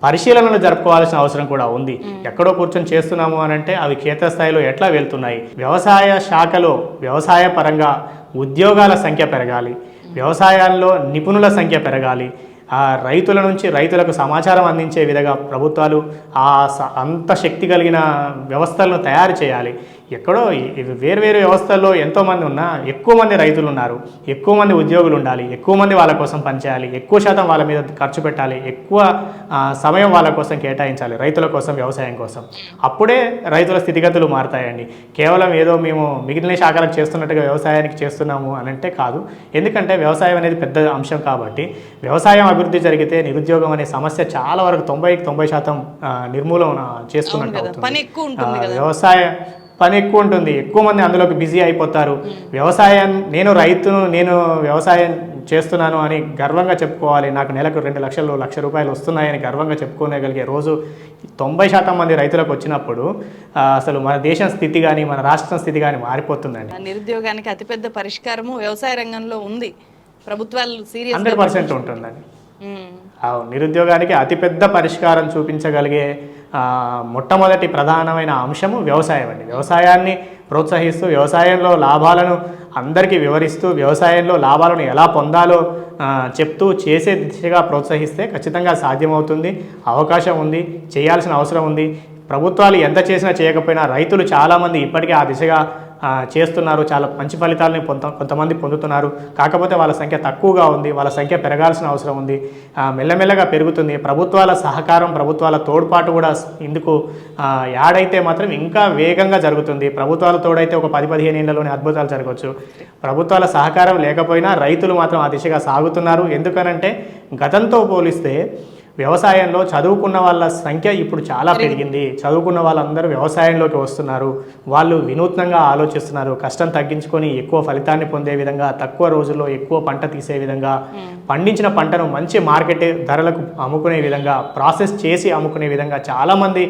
పరిశీలనలు జరుపుకోవాల్సిన అవసరం కూడా ఉంది. ఎక్కడో కూర్చొని చేస్తున్నాము అని అంటే అవి క్షేత్రస్థాయిలో ఎట్లా వెళ్తున్నాయి? వ్యవసాయ శాఖలో వ్యవసాయ పరంగా ఉద్యోగాల సంఖ్య పెరగాలి, వ్యవసాయాల్లో నిపుణుల సంఖ్య పెరగాలి, ఆ రైతుల నుంచి రైతులకు సమాచారం అందించే విధంగా ప్రభుత్వాలు అంత శక్తి కలిగిన వ్యవస్థలను తయారు చేయాలి. ఎక్కడో వేరు వ్యవస్థల్లో ఎంతోమంది ఉన్నా ఎక్కువ మంది రైతులు ఉన్నారు, ఎక్కువ మంది ఉద్యోగులు ఉండాలి, ఎక్కువ మంది వాళ్ళ కోసం పనిచేయాలి, ఎక్కువ శాతం వాళ్ళ మీద ఖర్చు పెట్టాలి, ఎక్కువ సమయం వాళ్ళ కోసం కేటాయించాలి, రైతుల కోసం, వ్యవసాయం కోసం. అప్పుడే రైతుల స్థితిగతులు మారుతాయండి. కేవలం ఏదో మేము మిగిలిన శాఖలకు చేస్తున్నట్టుగా వ్యవసాయానికి చేస్తున్నాము అని అంటే కాదు. ఎందుకంటే వ్యవసాయం అనేది పెద్ద అంశం కాబట్టి వ్యవసాయం అభివృద్ధి జరిగితే నిరుద్యోగం అనే సమస్య చాలా వరకు 90% నిర్మూలన చేసుకున్నట్టు. వ్యవసాయ పని ఎక్కువ ఉంటుంది, ఎక్కువ మంది అందులోకి బిజీ అయిపోతారు. వ్యవసాయం నేను వ్యవసాయం చేస్తున్నాను అని గర్వంగా చెప్పుకోవాలి, నాకు నెలకు 2 లక్షలు, ₹1,00,000 వస్తున్నాయని గర్వంగా చెప్పుకోగలిగే రోజు 90% మంది రైతులకు వచ్చినప్పుడు అసలు మన దేశం స్థితి కానీ, మన రాష్ట్రం స్థితి కానీ మారిపోతుందండి. నిరుద్యోగానికి అతిపెద్ద పరిష్కారము వ్యవసాయ రంగంలో ఉంది. ప్రభుత్వాలు సీరియస్ 100% ఉంటుందండి. నిరుద్యోగానికి అతిపెద్ద పరిష్కారం చూపించగలిగే మొట్టమొదటి ప్రధానమైన అంశము వ్యవసాయం అండి. వ్యవసాయాన్ని ప్రోత్సహిస్తూ, వ్యవసాయంలో లాభాలను అందరికీ వివరిస్తూ, వ్యవసాయంలో లాభాలను ఎలా పొందాలో చెప్తూ చేసే దిశగా ప్రోత్సహిస్తే ఖచ్చితంగా సాధ్యమవుతుంది. అవకాశం ఉంది, చేయాల్సిన అవసరం ఉంది. ప్రభుత్వాలు ఎంత చేసినా చేయకపోయినా రైతులు చాలామంది ఇప్పటికే ఆ దిశగా చేస్తున్నారు. చాలా మంచి ఫలితాలని కొంతమంది పొందుతున్నారు. కాకపోతే వాళ్ళ సంఖ్య తక్కువగా ఉంది, వాళ్ళ సంఖ్య పెరగాల్సిన అవసరం ఉంది, మెల్లమెల్లగా పెరుగుతుంది. ప్రభుత్వాల సహకారం, ప్రభుత్వాల తోడ్పాటు కూడా ఇందుకు యాడ్ అయితే మాత్రం ఇంకా వేగంగా జరుగుతుంది. ప్రభుత్వాల తోడైతే ఒక 10-15 ఏళ్లలోనే అద్భుతాలు జరగవచ్చు. ప్రభుత్వాల సహకారం లేకపోయినా రైతులు మాత్రం ఆ దిశగా సాగుతున్నారు. ఎందుకనంటే గతంతో పోలిస్తే వ్యవసాయంలో చదువుకున్న వాళ్ళ సంఖ్య ఇప్పుడు చాలా పెరిగింది. చదువుకున్న వాళ్ళందరూ వ్యవసాయంలోకి వస్తున్నారు. వాళ్ళు వినూత్నంగా ఆలోచిస్తున్నారు. కష్టం తగ్గించుకొని ఎక్కువ ఫలితాన్ని పొందే విధంగా, తక్కువ రోజుల్లో ఎక్కువ పంట తీసే విధంగా, పండించిన పంటను మంచి మార్కెట్ ధరలకు అమ్ముకునే విధంగా, ప్రాసెస్ చేసి అమ్ముకునే విధంగా చాలామంది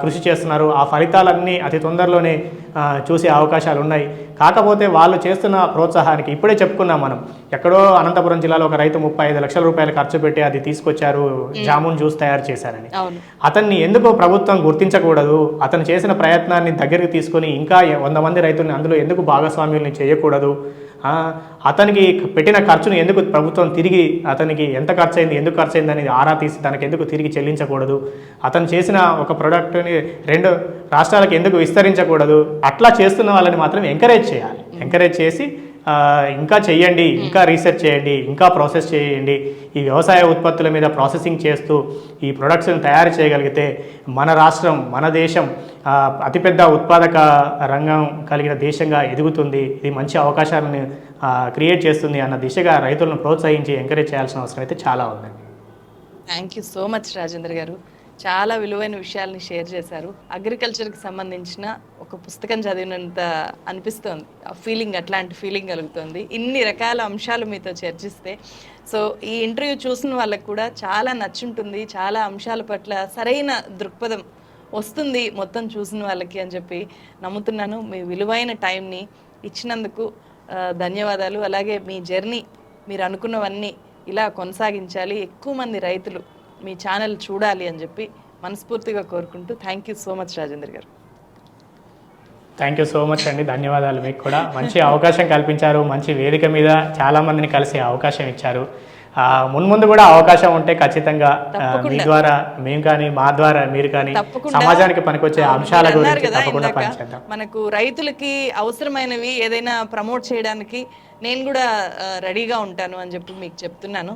కృషి చేస్తున్నారు. ఆ ఫలితాలన్నీ అతి తొందరలోనే చూసే అవకాశాలు ఉన్నాయి. కాకపోతే వాళ్ళు చేస్తున్న ప్రోత్సాహానికి ఇప్పుడే చెప్పుకున్నాం మనం. ఎక్కడో అనంతపురం జిల్లాలో ఒక రైతు ₹35 లక్షలు ఖర్చు పెట్టి అది తీసుకొచ్చారు, జామున్ జ్యూస్ తయారు చేశారని. అతన్ని ఎందుకో ప్రభుత్వం గుర్తించకూడదు? అతను చేసిన ప్రయత్నాన్ని దగ్గరికి తీసుకొని ఇంకా 100 మంది రైతుల్ని అందులో ఎందుకు భాగస్వామ్యుల్ని చేయకూడదు? అతనికి పెట్టిన ఖర్చును ఎందుకు ప్రభుత్వం తిరిగి, అతనికి ఎంత ఖర్చు అయింది, ఎందుకు ఖర్చు అయింది అనేది ఆరా తీసి తనకు ఎందుకు తిరిగి చెల్లించకూడదు? అతను చేసిన ఒక ప్రోడక్ట్ని 2 రాష్ట్రాలకు ఎందుకు విస్తరించకూడదు? అట్లా చేస్తున్న వాళ్ళని మాత్రం ఎంకరేజ్ చేయాలి. ఎంకరేజ్ చేసి ఇంకా చెయ్యండి, ఇంకా రీసెర్చ్ చేయండి, ఇంకా ప్రాసెస్ చేయండి. ఈ వ్యవసాయ ఉత్పత్తుల మీద ప్రాసెసింగ్ చేస్తూ ఈ ప్రొడక్ట్స్ని తయారు చేయగలిగితే మన రాష్ట్రం, మన దేశం అతిపెద్ద ఉత్పాదక రంగం కలిగిన దేశంగా ఎదుగుతుంది. ఇది మంచి అవకాశాలను క్రియేట్ చేస్తుంది అన్న దిశగా రైతులను ప్రోత్సహించి ఎంకరేజ్ చేయాల్సిన అవసరం అయితే చాలా ఉందండి. Thank you so much Rajendra గారు. చాలా విలువైన విషయాల్ని షేర్ చేశారు. అగ్రికల్చర్కి సంబంధించిన ఒక ఒక పుస్తకం చదివినంత అనిపిస్తోంది. ఆ ఫీలింగ్, అట్లాంటి ఫీలింగ్ కలుగుతుంది ఇన్ని రకాల అంశాలు మీతో చర్చిస్తే. సో ఈ ఇంటర్వ్యూ చూసిన వాళ్ళకు కూడా చాలా నచ్చుంటుంది, చాలా అంశాల పట్ల సరైన దృక్పథం వస్తుంది మొత్తం చూసిన వాళ్ళకి అని చెప్పి నమ్ముతున్నాను. మీ విలువైన టైంని ఇచ్చినందుకు ధన్యవాదాలు. అలాగే మీ జర్నీ మీరు అనుకున్నవన్నీ ఇలా కొనసాగించాలి, ఎక్కువ మంది రైతులు మీ ఛానల్ చూడాలి అని చెప్పి మనస్ఫూర్తిగా కోరుకుంటూ thank you so much Rajendra గారు. థ్యాంక్ యూ సో మచ్ అండి, ధన్యవాదాలు. మీకు కూడా మంచి అవకాశం కల్పించారు, మంచి వేదిక మీద చాలామందిని కలిసే అవకాశం ఇచ్చారు. మున్ముందు కూడా అవకాశం ఉంటే ఖచ్చితంగా మీ ద్వారా మేము కానీ, మా ద్వారా మీరు కానీ సమాజానికి పనికొచ్చే అంశాల గురించి తప్పకుండా పనిచేద్దాం. మనకు రైతులకి అవసరమైనవి ఏదైనా ప్రమోట్ చేయడానికి నేను కూడా రెడీగా ఉంటాను అని చెప్పి మీకు చెప్తున్నాను.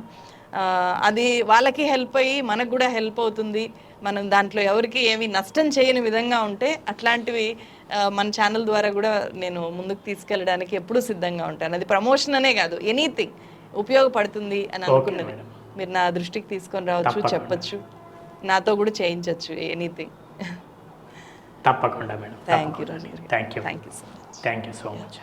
అది వాళ్ళకి హెల్ప్ అయ్యి మనకు కూడా హెల్ప్ అవుతుంది. మనం దాంట్లో ఎవరికి ఏమి నష్టం చేయని విధంగా ఉంటే అట్లాంటివి మన ఛానల్ ద్వారా కూడా నేను ముందుకు తీసుకెళ్ళడానికి ఎప్పుడూ సిద్ధంగా ఉంటాను. అది ప్రమోషన్ అనే కాదు, ఎనీథింగ్ ఉపయోగపడుతుంది అని అనుకున్నది మీరు నా దృష్టికి తీసుకొని రావచ్చు, చెప్పచ్చు, నాతో కూడా చేయించవచ్చు, ఎనీథింగ్. తప్పకుండా మేడం. థ్యాంక్ యూ రాజు గారు. Thank you thank you so much. Thank you so much.